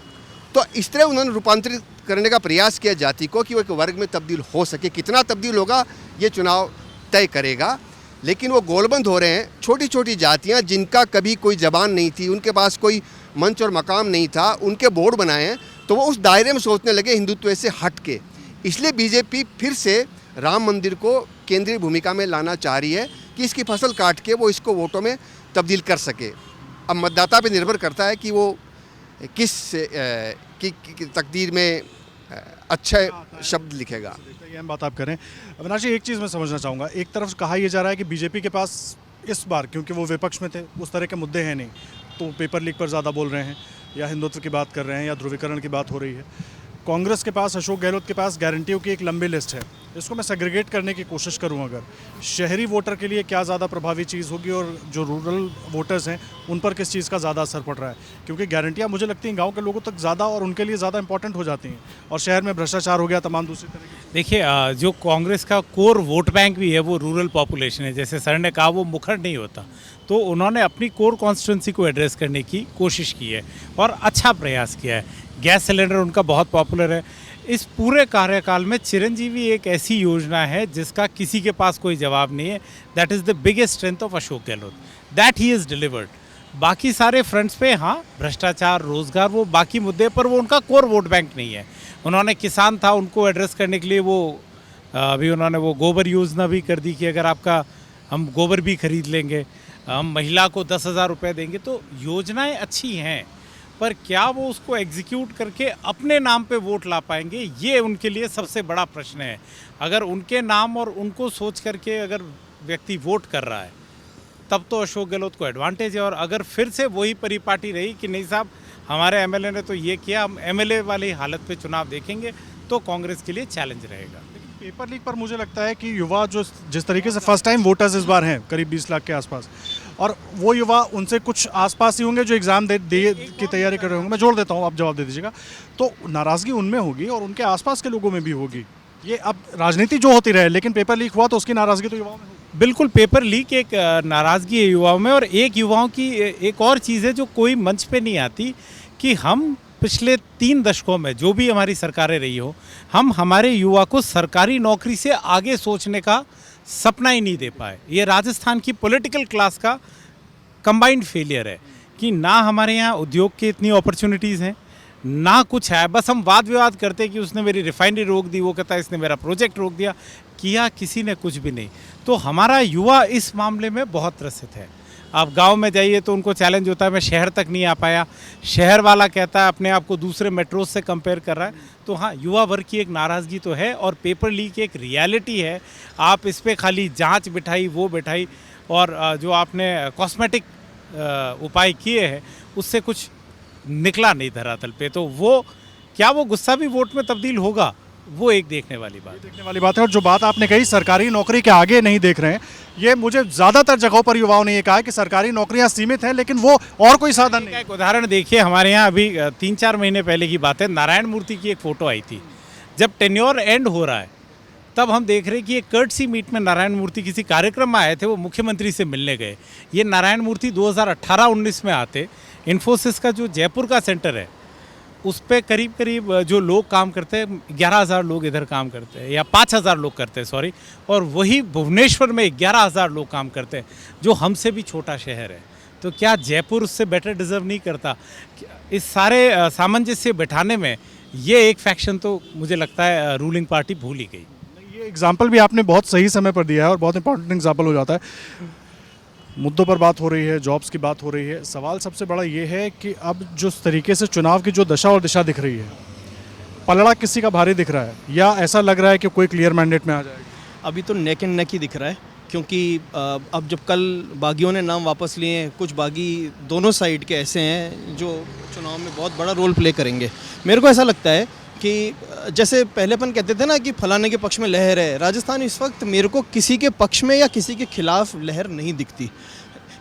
तो इस तरह उन्होंने रूपांतरित करने का प्रयास किया जाति को कि वो एक वर्ग में तब्दील हो सके। कितना तब्दील होगा ये चुनाव तय करेगा, लेकिन वो गोलबंद हो रहे हैं। छोटी छोटी जातियां जिनका कभी कोई जबान नहीं थी, उनके पास कोई मंच और मकाम नहीं था, उनके बोर्ड बनाए हैं, तो वो उस दायरे में सोचने लगे हिंदुत्व से हट के। इसलिए बीजेपी फिर से राम मंदिर को केंद्रीय भूमिका में लाना चाह रही है कि इसकी फसल काट के वो इसको वोटों में तब्दील कर सके। अब मतदाता पे निर्भर करता है कि वो किस की तकदीर में अच्छे शब्द लिखेगा। ये हम बात आप करें। अविनाश जी, एक चीज़ मैं समझना चाहूँगा। एक तरफ कहा यह जा रहा है कि बीजेपी के पास इस बार, क्योंकि वो विपक्ष में थे, उस तरह के मुद्दे हैं नहीं, तो पेपर लीक पर ज़्यादा बोल रहे हैं या हिंदुत्व की बात कर रहे हैं या ध्रुवीकरण की बात हो रही है। कांग्रेस के पास, अशोक गहलोत के पास गारंटियों की एक लंबी लिस्ट है। इसको मैं सेग्रीगेट करने की कोशिश करूं, अगर शहरी वोटर के लिए क्या ज़्यादा प्रभावी चीज़ होगी और जो रूरल वोटर्स हैं उन पर किस चीज़ का ज़्यादा असर पड़ रहा है, क्योंकि गारंटियां मुझे लगती हैं गांव के लोगों तक ज़्यादा और उनके लिए ज़्यादा इंपॉर्टेंट हो जाती हैं, और शहर में भ्रष्टाचार हो गया, तमाम दूसरी तरह की। देखिए, जो कांग्रेस का कोर वोट बैंक भी है वो रूरल पॉपुलेशन है। जैसे सर ने कहा वो मुखर नहीं होता, तो उन्होंने अपनी कोर कॉन्स्टिट्यूंसी को एड्रेस करने की कोशिश की है और अच्छा प्रयास किया है। गैस सिलेंडर उनका बहुत पॉपुलर है। इस पूरे कार्यकाल में चिरंजीवी एक ऐसी योजना है जिसका किसी के पास कोई जवाब नहीं है। That is the biggest strength of Ashok Gehlot, that he is delivered. बाकी सारे फ्रंट्स पे हाँ, भ्रष्टाचार, रोजगार, वो बाकी मुद्दे पर वो उनका कोर वोट बैंक नहीं है। उन्होंने किसान था, उनको एड्रेस करने के लिए वो अभी उन्होंने वो गोबर योजना भी कर दी कि अगर आपका हम गोबर भी खरीद लेंगे, हम महिला को 10,000 रुपये देंगे। तो योजनाएं अच्छी हैं, पर क्या वो उसको एग्जीक्यूट करके अपने नाम पे वोट ला पाएंगे, ये उनके लिए सबसे बड़ा प्रश्न है। अगर उनके नाम और उनको सोच करके अगर व्यक्ति वोट कर रहा है तब तो अशोक गहलोत को एडवांटेज है। और अगर फिर से वही परिपाटी रही कि नहीं साहब हमारे एमएलए ने तो ये किया, हम एमएलए वाली हालत पे चुनाव देखेंगे, तो कांग्रेस के लिए चैलेंज रहेगा। पेपर लीक पर मुझे लगता है कि युवा जो जिस तरीके से फर्स्ट टाइम वोटर्स इस बार हैं, करीब 20 लाख के आसपास, और वो युवा उनसे कुछ आसपास ही होंगे जो एग्ज़ाम दे की तैयारी कर रहे होंगे। मैं जोड़ देता हूँ, आप जवाब दे दीजिएगा। तो नाराज़गी उनमें होगी और उनके आसपास के लोगों में भी होगी। ये अब राजनीति जो होती रहे, लेकिन पेपर लीक हुआ तो उसकी नाराज़गी तो युवाओं में होगी। बिल्कुल, पेपर लीक एक नाराज़गी है युवाओं में। और एक युवाओं की एक और चीज़ है जो कोई मंच पे नहीं आती, कि हम पिछले 3 दशकों में जो भी हमारी सरकारें रही हो, हम हमारे युवा को सरकारी नौकरी से आगे सोचने का सपना ही नहीं दे पाए। ये राजस्थान की पॉलिटिकल क्लास का कंबाइंड फेलियर है कि ना हमारे यहाँ उद्योग की इतनी अपॉर्चुनिटीज़ हैं, ना कुछ है। बस हम वाद विवाद करते कि उसने मेरी रिफाइनरी रोक दी, वो कहता है इसने मेरा प्रोजेक्ट रोक दिया, किया किसी ने कुछ भी नहीं। तो हमारा युवा इस मामले में बहुत त्रसित है। आप गांव में जाइए तो उनको चैलेंज होता है, मैं शहर तक नहीं आ पाया। शहर वाला कहता है अपने आप को दूसरे मेट्रोज से कंपेयर कर रहा है। तो हाँ, युवा वर्ग की एक नाराज़गी तो है, और पेपर लीक एक रियलिटी है। आप इस पर खाली जांच बिठाई, वो बिठाई, और जो आपने कॉस्मेटिक उपाय किए हैं उससे कुछ निकला नहीं धरातल पे। तो वो क्या वो गुस्सा भी वोट में तब्दील होगा, वो एक देखने वाली बात है। देखने वाली बात है। और जो बात आपने कही सरकारी नौकरी के आगे नहीं देख रहे हैं, ये मुझे ज़्यादातर जगहों पर युवाओं ने ये कहा है कि सरकारी नौकरियां सीमित हैं, लेकिन वो और कोई साधन नहीं। एक उदाहरण देखिए, हमारे यहाँ अभी 3-4 महीने पहले की बात है, नारायण मूर्ति की एक फ़ोटो आई थी। जब टेन्योर एंड हो रहा है तब हम देख रहे हैं कि एक कर्टसी मीट में नारायण मूर्ति किसी कार्यक्रम में आए थे, वो मुख्यमंत्री से मिलने गए। ये नारायण मूर्ति 2018-19 में आते, इन्फोसिस का जो जयपुर का सेंटर है उस पर करीब करीब जो लोग काम करते हैं 11,000 लोग इधर काम करते हैं, या 5,000 लोग करते हैं सॉरी, और वही भुवनेश्वर में 11,000 लोग काम करते हैं, जो हमसे भी छोटा शहर है। तो क्या जयपुर उससे बेटर डिज़र्व नहीं करता? इस सारे सामंजस्य बैठाने में ये एक फैक्शन तो मुझे लगता है रूलिंग पार्टी भूल ही गई। ये एग्जाम्पल भी आपने बहुत सही समय पर दिया है और बहुत इंपॉर्टेंट एग्जाम्पल हो जाता है। मुद्दों पर बात हो रही है, जॉब्स की बात हो रही है, सवाल सबसे बड़ा ये है कि अब जो तरीके से चुनाव की जो दशा और दिशा दिख रही है, पलड़ा किसी का भारी दिख रहा है या ऐसा लग रहा है कि कोई क्लियर मैंडेट में आ जाएगा? अभी तो नेक एंड नेक ही दिख रहा है, क्योंकि अब जब कल बागियों ने नाम वापस लिए हैं, कुछ बागी दोनों साइड के ऐसे हैं जो चुनाव में बहुत बड़ा रोल प्ले करेंगे। मेरे को ऐसा लगता है कि जैसे पहले अपन कहते थे ना कि फलाने के पक्ष में लहर है, राजस्थान इस वक्त मेरे को किसी के पक्ष में या किसी के खिलाफ लहर नहीं दिखती।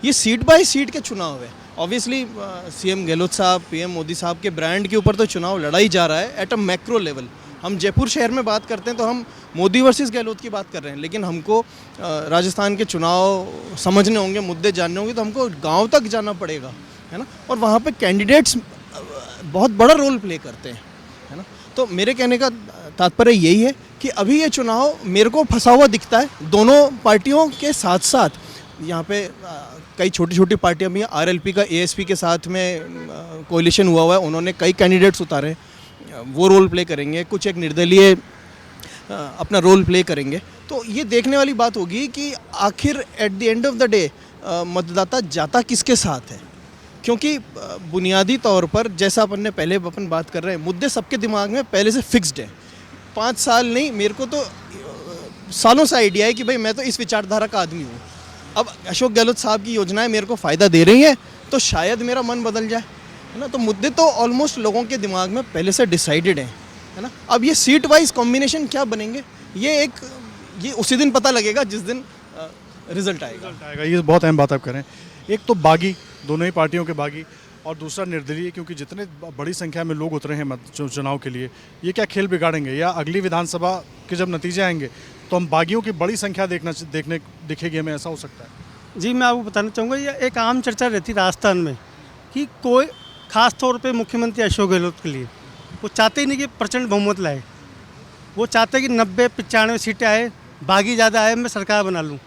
ये सीट बाय सीट के चुनाव है। ऑब्वियसली सीएम गहलोत साहब, पीएम मोदी साहब के ब्रांड के ऊपर तो चुनाव लड़ाई जा रहा है एट अ मैक्रो लेवल। हम जयपुर शहर में बात करते हैं तो हम मोदी वर्सेस गहलोत की बात कर रहे हैं, लेकिन हमको राजस्थान के चुनाव समझने होंगे, मुद्दे जानने होंगे, तो हमको गांव तक जाना पड़ेगा, है ना। और वहाँ पे कैंडिडेट्स बहुत बड़ा रोल प्ले करते हैं, है ना। तो मेरे कहने का तात्पर्य यही है कि अभी ये चुनाव मेरे को फंसा हुआ दिखता है दोनों पार्टियों के साथ साथ। यहाँ पे कई छोटी छोटी पार्टियाँ भी हैं। आरएलपी का एएसपी के साथ में कोलिशन हुआ है, उन्होंने कई कैंडिडेट्स उतारे, वो रोल प्ले करेंगे। कुछ एक निर्दलीय अपना रोल प्ले करेंगे। तो ये देखने वाली बात होगी कि आखिर at the end of the day मतदाता जाता किसके साथ है, क्योंकि बुनियादी तौर पर जैसा अपन ने पहले अपन बात कर रहे हैं, मुद्दे सबके दिमाग में पहले से फिक्स्ड है। 5 साल नहीं, मेरे को तो सालों से आइडिया है कि भाई मैं तो इस विचारधारा का आदमी हूँ। अब अशोक गहलोत साहब की योजनाएं मेरे को फ़ायदा दे रही हैं तो शायद मेरा मन बदल जाए, है ना। तो मुद्दे तो ऑलमोस्ट लोगों के दिमाग में पहले से डिसाइडेड हैं, है ना। अब ये सीट वाइज कॉम्बिनेशन क्या बनेंगे, ये उसी दिन पता लगेगा जिस दिन रिजल्ट आएगा। ये बहुत अहम बात आप करें। एक तो बागी, दोनों ही पार्टियों के बागी, और दूसरा निर्दलीय, क्योंकि जितने बड़ी संख्या में लोग उतरे हैं चुनाव के लिए, ये क्या खेल बिगाड़ेंगे? या अगली विधानसभा के जब नतीजे आएंगे तो हम बागियों की बड़ी संख्या देखने दिखेगी हमें, ऐसा हो सकता है? जी, मैं आपको बताना चाहूँगा, ये एक आम चर्चा रहती राजस्थान में कि कोई ख़ास तौर पे मुख्यमंत्री अशोक गहलोत के लिए वो चाहते ही नहीं कि प्रचंड बहुमत लाए। वो चाहते कि 90-95 सीटें आए, बागी ज़्यादा आए, मैं सरकार बना लूँ।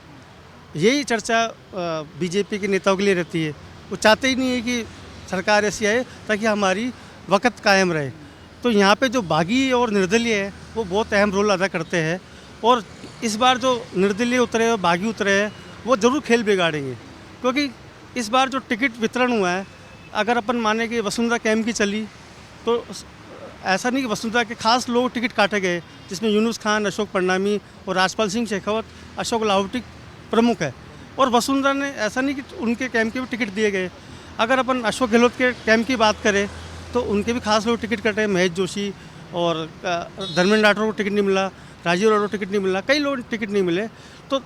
यही चर्चा बीजेपी के नेताओं के लिए रहती है। वो चाहते ही नहीं है कि सरकार ऐसी आए ताकि हमारी वक़्त कायम रहे। तो यहाँ पे जो बागी और निर्दलीय है वो बहुत अहम रोल अदा करते हैं, और इस बार जो निर्दलीय उतरे और बागी उतरे हैं वो ज़रूर खेल बिगाड़ेंगे, क्योंकि इस बार जो टिकट वितरण हुआ है, अगर अपन माने कि वसुंधरा कैंप की चली तो ऐसा नहीं कि वसुंधरा के खास लोग टिकट काटे गए, जिसमें यूनुस खान, अशोक परनामी और राजपाल सिंह शेखावत, अशोक लाहौटी प्रमुख है। और वसुंधरा ने ऐसा नहीं कि उनके कैंप के भी टिकट दिए गए। अगर अपन अशोक गहलोत के कैंप की बात करें तो उनके भी खास लोग टिकट कटे, महेश जोशी और धर्मेंद्र राठौर को टिकट नहीं मिला, राजीव राठौर को टिकट नहीं मिला, कई लोग टिकट नहीं मिले। तो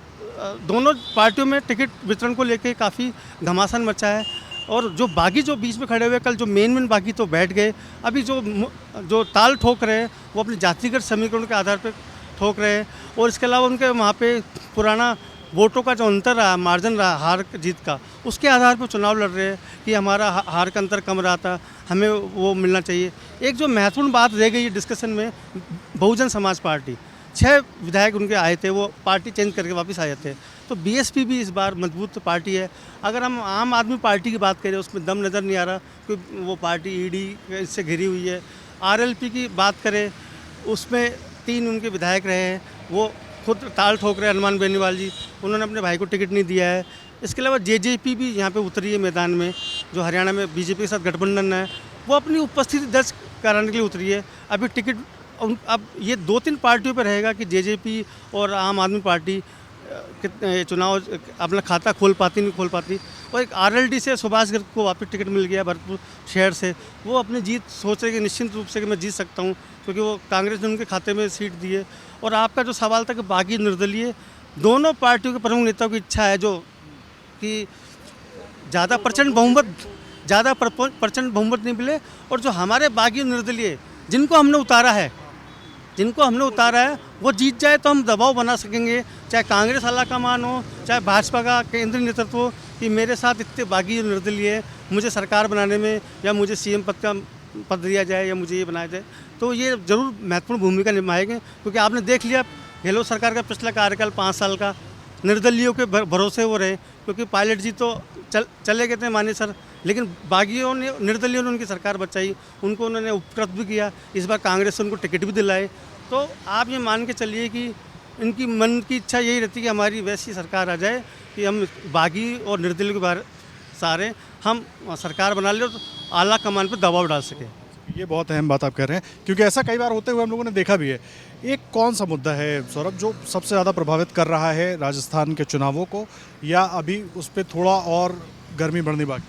दोनों पार्टियों में टिकट वितरण को लेकर काफ़ी घमासान मचा है। और जो बागी जो बीच में खड़े हुए, कल जो मेन बागी तो बैठ गए, अभी जो ताल ठोक रहे हैं वो अपने जातिगत समीकरण के आधार पर ठोक रहे हैं। और इसके अलावा उनके वहाँ पे पुराना वोटों का जो अंतर रहा, मार्जिन रहा हार जीत का, उसके आधार पर चुनाव लड़ रहे हैं कि हमारा हार का अंतर कम रहा था, हमें वो मिलना चाहिए। एक जो महत्वपूर्ण बात रह गई है डिस्कशन में, बहुजन समाज पार्टी, 6 विधायक उनके आए थे, वो पार्टी चेंज करके वापस आए थे। तो बीएसपी भी इस बार मजबूत पार्टी है। अगर हम आम आदमी पार्टी की बात करें उसमें दम नज़र नहीं आ रहा, क्योंकि वो पार्टी ईडी इससे घिरी हुई है। आरएलपी की बात करें उसमें 3 उनके विधायक रहे हैं, वो खुद ताल ठोक रहे हैं। हनुमान बेनीवाल जी, उन्होंने अपने भाई को टिकट नहीं दिया है। इसके अलावा जेजेपी भी यहाँ पे उतरी है मैदान में, जो हरियाणा में बीजेपी के साथ गठबंधन है, वो अपनी उपस्थिति दर्ज कराने के लिए उतरी है। अभी टिकट अब ये 2-3 पार्टियों पर रहेगा कि जेजेपी और आम आदमी पार्टी कितने चुनाव अपना खाता खोल पाती नहीं खोल पाती। और एक आरएलडी से सुभाष गर्ग को वापस टिकट मिल गया भरतपुर शहर से, वो अपनी जीत सोच रहे कि निश्चित रूप से कि मैं जीत सकता हूँ, क्योंकि वो कांग्रेस ने उनके खाते में सीट दी है। और आपका जो सवाल था कि बागी निर्दलीय, दोनों पार्टियों के प्रमुख नेताओं की इच्छा है जो कि ज़्यादा प्रचंड बहुमत नहीं मिले, और जो हमारे बागी निर्दलीय जिनको हमने उतारा है वो जीत जाए तो हम दबाव बना सकेंगे, चाहे कांग्रेस हालाकमान हो, चाहे भाजपा का केंद्रीय नेतृत्व हो, कि मेरे साथ इतने बागी निर्दलीय है, मुझे सरकार बनाने में या मुझे सीएम पद दिया जाए या मुझे ये बनाया जाए, तो ये ज़रूर महत्वपूर्ण भूमिका निभाएंगे। क्योंकि आपने देख लिया गहलोत सरकार का पिछला कार्यकाल 5 साल का निर्दलीयों के भरोसे हो रहे, क्योंकि पायलट जी तो चले गए थे माने सर, लेकिन बागियों ने, निर्दलीयों ने उनकी सरकार बचाई, उनको उन्होंने उपकृत भी किया, इस बार कांग्रेस से उनको टिकट भी दिलाए। तो आप ये मान के चलिए कि इनकी मन की इच्छा यही रहती है कि हमारी वैसी सरकार आ जाए कि हम बागी और निर्दलीय के बारे सारे हम सरकार बना ले और आला कमान पर दबाव डाल सकें। ये बहुत अहम बात आप कह रहे हैं, क्योंकि ऐसा कई बार होते हुए हम लोगों ने देखा भी है। एक कौन सा मुद्दा है सौरभ जो सबसे ज़्यादा प्रभावित कर रहा है राजस्थान के चुनावों को, या अभी उस पर थोड़ा और गर्मी बढ़नी बाकी?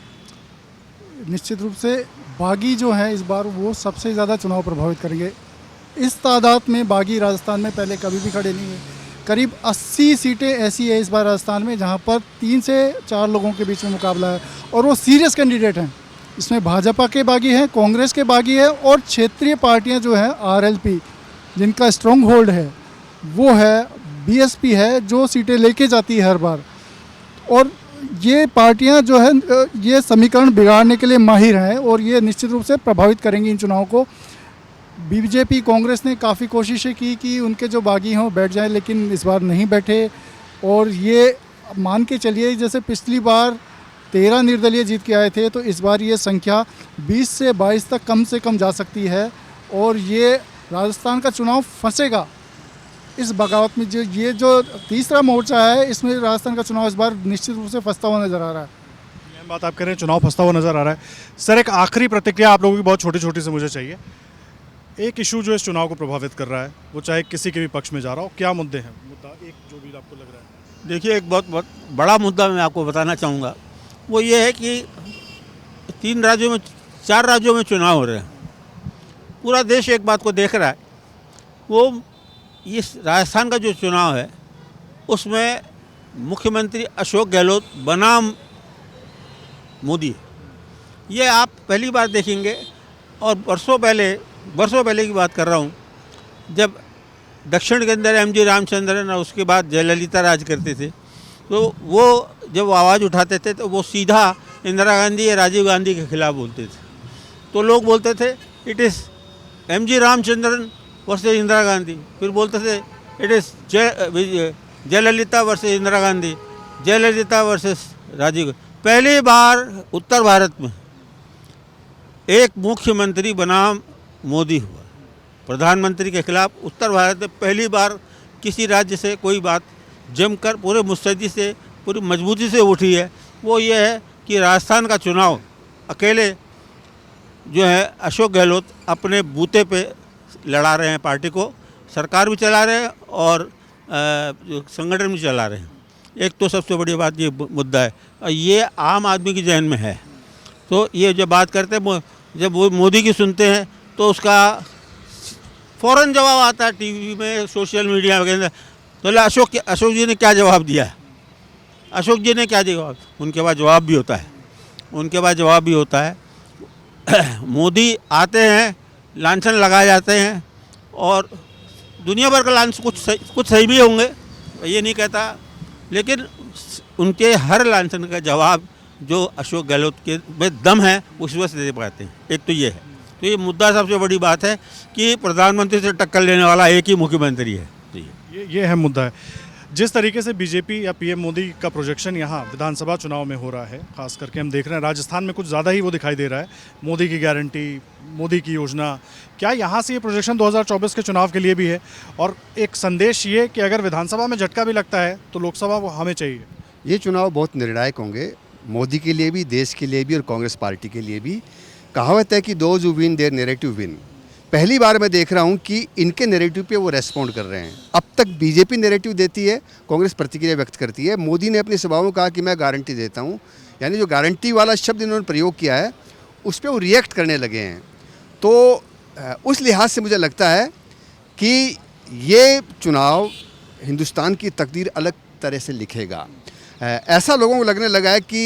निश्चित रूप से बागी जो है इस बार वो सबसे ज़्यादा चुनाव प्रभावित करेंगे। इस तादाद में बागी राजस्थान में पहले कभी भी खड़े नहीं है। करीब 80 सीटें ऐसी है इस बार राजस्थान में जहां पर 3 से 4 लोगों के बीच में मुकाबला है, और वो सीरियस कैंडिडेट हैं। इसमें भाजपा के बागी हैं, कांग्रेस के बागी है, और क्षेत्रीय पार्टियां जो हैं आरएलपी जिनका स्ट्रॉन्ग होल्ड है वो है, बीएसपी है जो सीटें लेके जाती है हर बार। और ये पार्टियां जो है ये समीकरण बिगाड़ने के लिए माहिर हैं, और ये निश्चित रूप से प्रभावित करेंगी इन चुनावों को। बीजेपी कांग्रेस ने काफ़ी कोशिशें की कि उनके जो बागी हों बैठ जाएं, लेकिन इस बार नहीं बैठे। और ये मान के चलिए जैसे पिछली बार 13 निर्दलीय जीत के आए थे, तो इस बार ये संख्या 20 से 22 तक कम से कम जा सकती है, और ये राजस्थान का चुनाव फंसेगा इस बगावत में। जो तीसरा मोर्चा है इसमें राजस्थान का चुनाव इस बार निश्चित रूप से फंसता हुआ नज़र आ रहा है। ये बात आप कह रहे हैं, चुनाव फंसता हुआ नज़र आ रहा है। सर, एक आखिरी प्रतिक्रिया आप लोगों की बहुत छोटी छोटी से मुझे चाहिए। एक इशू जो इस चुनाव को प्रभावित कर रहा है, वो चाहे किसी के भी पक्ष में जा रहा हो, क्या मुद्दे हैं? मुद्दा एक जो भी आपको लग रहा है। देखिए, एक बहुत बड़ा मुद्दा मैं आपको बताना चाहूँगा, वो ये है कि 4 राज्यों में चुनाव हो रहे हैं। पूरा देश एक बात को देख रहा है, वो इस राजस्थान का जो चुनाव है उसमें मुख्यमंत्री अशोक गहलोत बनाम मोदी, ये आप पहली बार देखेंगे। और वर्षों पहले की बात कर रहा हूँ, जब दक्षिण के अंदर एमजी रामचंद्रन और उसके बाद जयललिता राज करते थे, तो वो जब आवाज़ उठाते थे तो वो सीधा इंदिरा गांधी या राजीव गांधी के खिलाफ बोलते थे। तो लोग बोलते थे it is MG Ramachandran versus Indira Gandhi, फिर बोलते थे it is Jayalalithaa versus Indira Gandhi, Jayalalithaa versus Rajiv Gandhi. पहली बार उत्तर भारत में एक मुख्यमंत्री बनाम मोदी हुआ, प्रधानमंत्री के खिलाफ उत्तर भारत में पहली बार किसी राज्य से कोई बात जमकर पूरे मुस्तैदी से, पूरी मजबूती से उठी है। वो ये है कि राजस्थान का चुनाव अकेले जो है अशोक गहलोत अपने बूते पे लड़ा रहे हैं, पार्टी को सरकार भी चला रहे हैं और संगठन भी चला रहे हैं। एक तो सबसे बड़ी बात ये मुद्दा है, और ये आम आदमी के जहन में है। तो ये जब बात करते हैं, जब वो मोदी की सुनते हैं तो उसका फ़ौरन जवाब आता है टीवी में, सोशल मीडिया वगैरह। तो अशोक जी ने क्या जवाब दिया? अशोक जी ने क्या जवाब? उनके पास जवाब भी होता है। मोदी आते हैं, लांछन लगाए जाते हैं, और दुनिया भर का लांछन कुछ सही भी होंगे, ये नहीं कहता, लेकिन उनके हर लांछन का जवाब जो अशोक गहलोत के में दम है उस वजह से दे पाते हैं। एक तो ये है। तो ये मुद्दा सबसे बड़ी बात है कि प्रधानमंत्री से टक्कर लेने वाला एक ही मुख्यमंत्री है। ये अहम मुद्दा है। जिस तरीके से बीजेपी या पीएम मोदी का प्रोजेक्शन यहाँ विधानसभा चुनाव में हो रहा है, खास करके हम देख रहे हैं राजस्थान में कुछ ज़्यादा ही वो दिखाई दे रहा है। मोदी की गारंटी, मोदी की योजना, क्या यहाँ से ये प्रोजेक्शन 2024 के चुनाव के लिए भी है? और एक संदेश ये कि अगर विधानसभा में झटका भी लगता है तो लोकसभा वो हमें चाहिए। ये चुनाव बहुत निर्णायक होंगे, मोदी के लिए भी, देश के लिए भी और कांग्रेस पार्टी के लिए भी। कहावत है कि those who win there narrative win. पहली बार मैं देख रहा हूं कि इनके नैरेटिव पे वो रेस्पॉन्ड कर रहे हैं। अब तक बीजेपी नैरेटिव देती है, कांग्रेस प्रतिक्रिया व्यक्त करती है। मोदी ने अपनी सभाओं में कहा कि मैं गारंटी देता हूं, यानी जो गारंटी वाला शब्द इन्होंने प्रयोग किया है उस पर वो रिएक्ट करने लगे हैं। तो उस लिहाज से मुझे लगता है कि ये चुनाव हिंदुस्तान की तकदीर अलग तरह से लिखेगा। ऐसा लोगों को लगने लगा है कि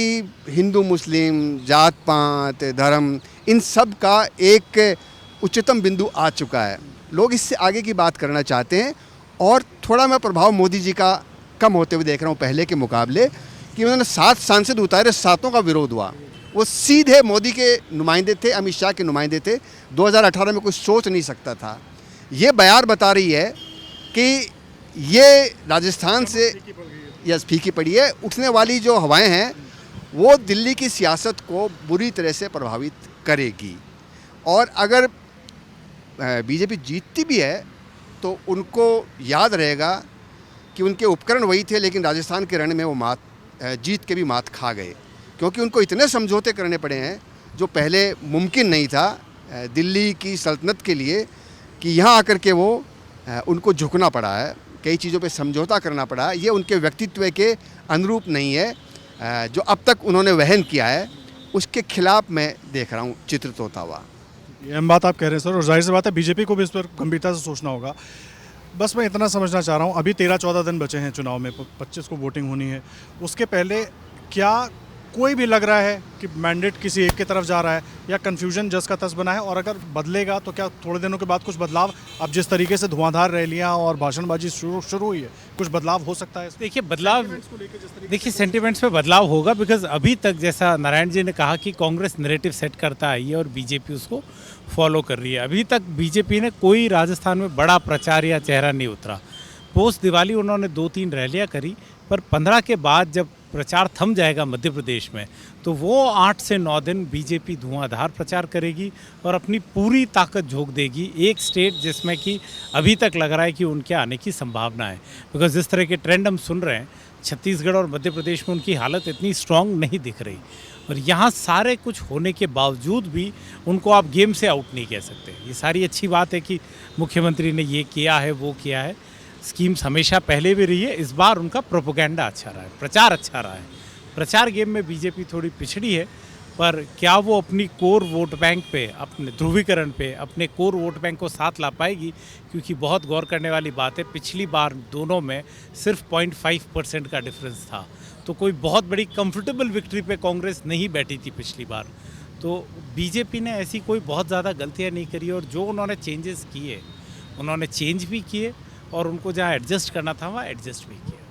हिंदू मुस्लिम जात पात धर्म इन सब का एक उच्चतम बिंदु आ चुका है। लोग इससे आगे की बात करना चाहते हैं और थोड़ा मैं प्रभाव मोदी जी का कम होते हुए देख रहा हूँ पहले के मुकाबले, कि उन्होंने 7 सांसद उतारे, 7 का विरोध हुआ। वो सीधे मोदी के नुमाइंदे थे, अमित शाह के नुमाइंदे थे। 2018 में कोई सोच नहीं सकता था। ये बयान बता रही है कि ये राजस्थान से फीकी पड़ी है। उठने वाली जो हवाएं हैं वो दिल्ली की सियासत को बुरी तरह से प्रभावित करेगी। और अगर बीजेपी जीतती भी है तो उनको याद रहेगा कि उनके उपकरण वही थे, लेकिन राजस्थान के रण में वो जीत के भी मात खा गए, क्योंकि उनको इतने समझौते करने पड़े हैं जो पहले मुमकिन नहीं था दिल्ली की सल्तनत के लिए, कि यहाँ आकर के वो उनको झुकना पड़ा है, कई चीज़ों पे समझौता करना पड़ा है। ये उनके व्यक्तित्व के अनुरूप नहीं है। जो अब तक उन्होंने वहन किया है उसके खिलाफ मैं देख रहा हूँ चित्रित होता हुआ। ये हम बात आप कह रहे हैं सर, और जाहिर सी बात है बीजेपी को भी इस पर गंभीरता से सोचना होगा। बस मैं इतना समझना चाह रहा हूँ, अभी 13-14 दिन बचे हैं चुनाव में, 25 को वोटिंग होनी है। उसके पहले क्या कोई भी लग रहा है कि मैंडेट किसी एक की तरफ जा रहा है, या कन्फ्यूजन जस का तस बना है? और अगर बदलेगा तो क्या थोड़े दिनों के बाद कुछ बदलाव, अब जिस तरीके से धुआंधार रैलियां और भाषणबाजी शुरू हुई है, कुछ बदलाव हो सकता है? देखिए बदलाव, देखिए सेंटिमेंट्स में बदलाव होगा, बिकॉज अभी तक जैसा नारायण जी ने कहा कि कांग्रेस नैरेटिव सेट करता आई है और बीजेपी उसको फॉलो कर रही है। अभी तक बीजेपी ने कोई राजस्थान में बड़ा प्रचार या चेहरा नहीं उतरा। पोस्ट दिवाली उन्होंने 2-3 रैलियाँ करी, पर 15 के बाद जब प्रचार थम जाएगा मध्य प्रदेश में, तो वो 8 से 9 दिन बीजेपी धुआंधार प्रचार करेगी और अपनी पूरी ताकत झोंक देगी एक स्टेट जिसमें कि अभी तक लग रहा है कि उनके आने की संभावना है। बिकॉज जिस तरह के ट्रेंड हम सुन रहे हैं, छत्तीसगढ़ और मध्य प्रदेश में उनकी हालत इतनी स्ट्रांग नहीं दिख रही, और यहाँ सारे कुछ होने के बावजूद भी उनको आप गेम से आउट नहीं कह सकते। ये सारी अच्छी बात है कि मुख्यमंत्री ने ये किया है, वो किया है, स्कीम्स हमेशा पहले भी रही है। इस बार उनका प्रोपोगेंडा अच्छा रहा है, प्रचार अच्छा रहा है। प्रचार गेम में बीजेपी थोड़ी पिछड़ी है, पर क्या वो अपनी कोर वोट बैंक पे, अपने ध्रुवीकरण पे अपने कोर वोट बैंक को साथ ला पाएगी? क्योंकि बहुत गौर करने वाली बात है, पिछली बार दोनों में सिर्फ 0.5% का डिफरेंस था, तो कोई बहुत बड़ी कंफर्टेबल विक्ट्री पे कांग्रेस नहीं बैठी थी पिछली बार। तो बीजेपी ने ऐसी कोई बहुत ज़्यादा गलतियाँ नहीं करी, और जो उन्होंने चेंजेस किए उन्होंने चेंज भी किए, और उनको जहाँ एडजस्ट करना था वहाँ एडजस्ट भी किया।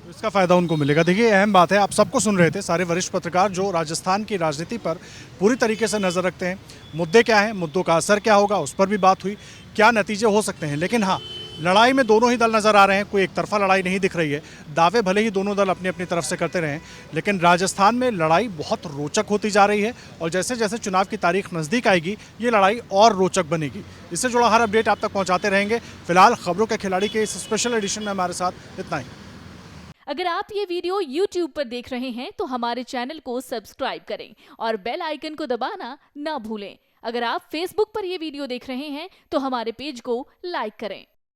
तो इसका फ़ायदा उनको मिलेगा। देखिए अहम बात है, आप सबको सुन रहे थे, सारे वरिष्ठ पत्रकार जो राजस्थान की राजनीति पर पूरी तरीके से नज़र रखते हैं। मुद्दे क्या हैं, मुद्दों का असर क्या होगा, उस पर भी बात हुई, क्या नतीजे हो सकते हैं। लेकिन हाँ, लड़ाई में दोनों ही दल नज़र आ रहे हैं, कोई एक तरफा लड़ाई नहीं दिख रही है। दावे भले ही दोनों दल अपनी अपनी तरफ से करते रहें, लेकिन राजस्थान में लड़ाई बहुत रोचक होती जा रही है, और जैसे जैसे चुनाव की तारीख नज़दीक आएगी ये लड़ाई और रोचक बनेगी। इससे जुड़ा हर अपडेट आप तक पहुँचाते रहेंगे। फिलहाल खबरों के खिलाड़ी के इस स्पेशल एडिशन में हमारे साथ इतना ही। अगर आप ये वीडियो YouTube पर देख रहे हैं तो हमारे चैनल को सब्सक्राइब करें और बेल आइकन को दबाना ना भूलें। अगर आप Facebook पर ये वीडियो देख रहे हैं तो हमारे पेज को लाइक करें।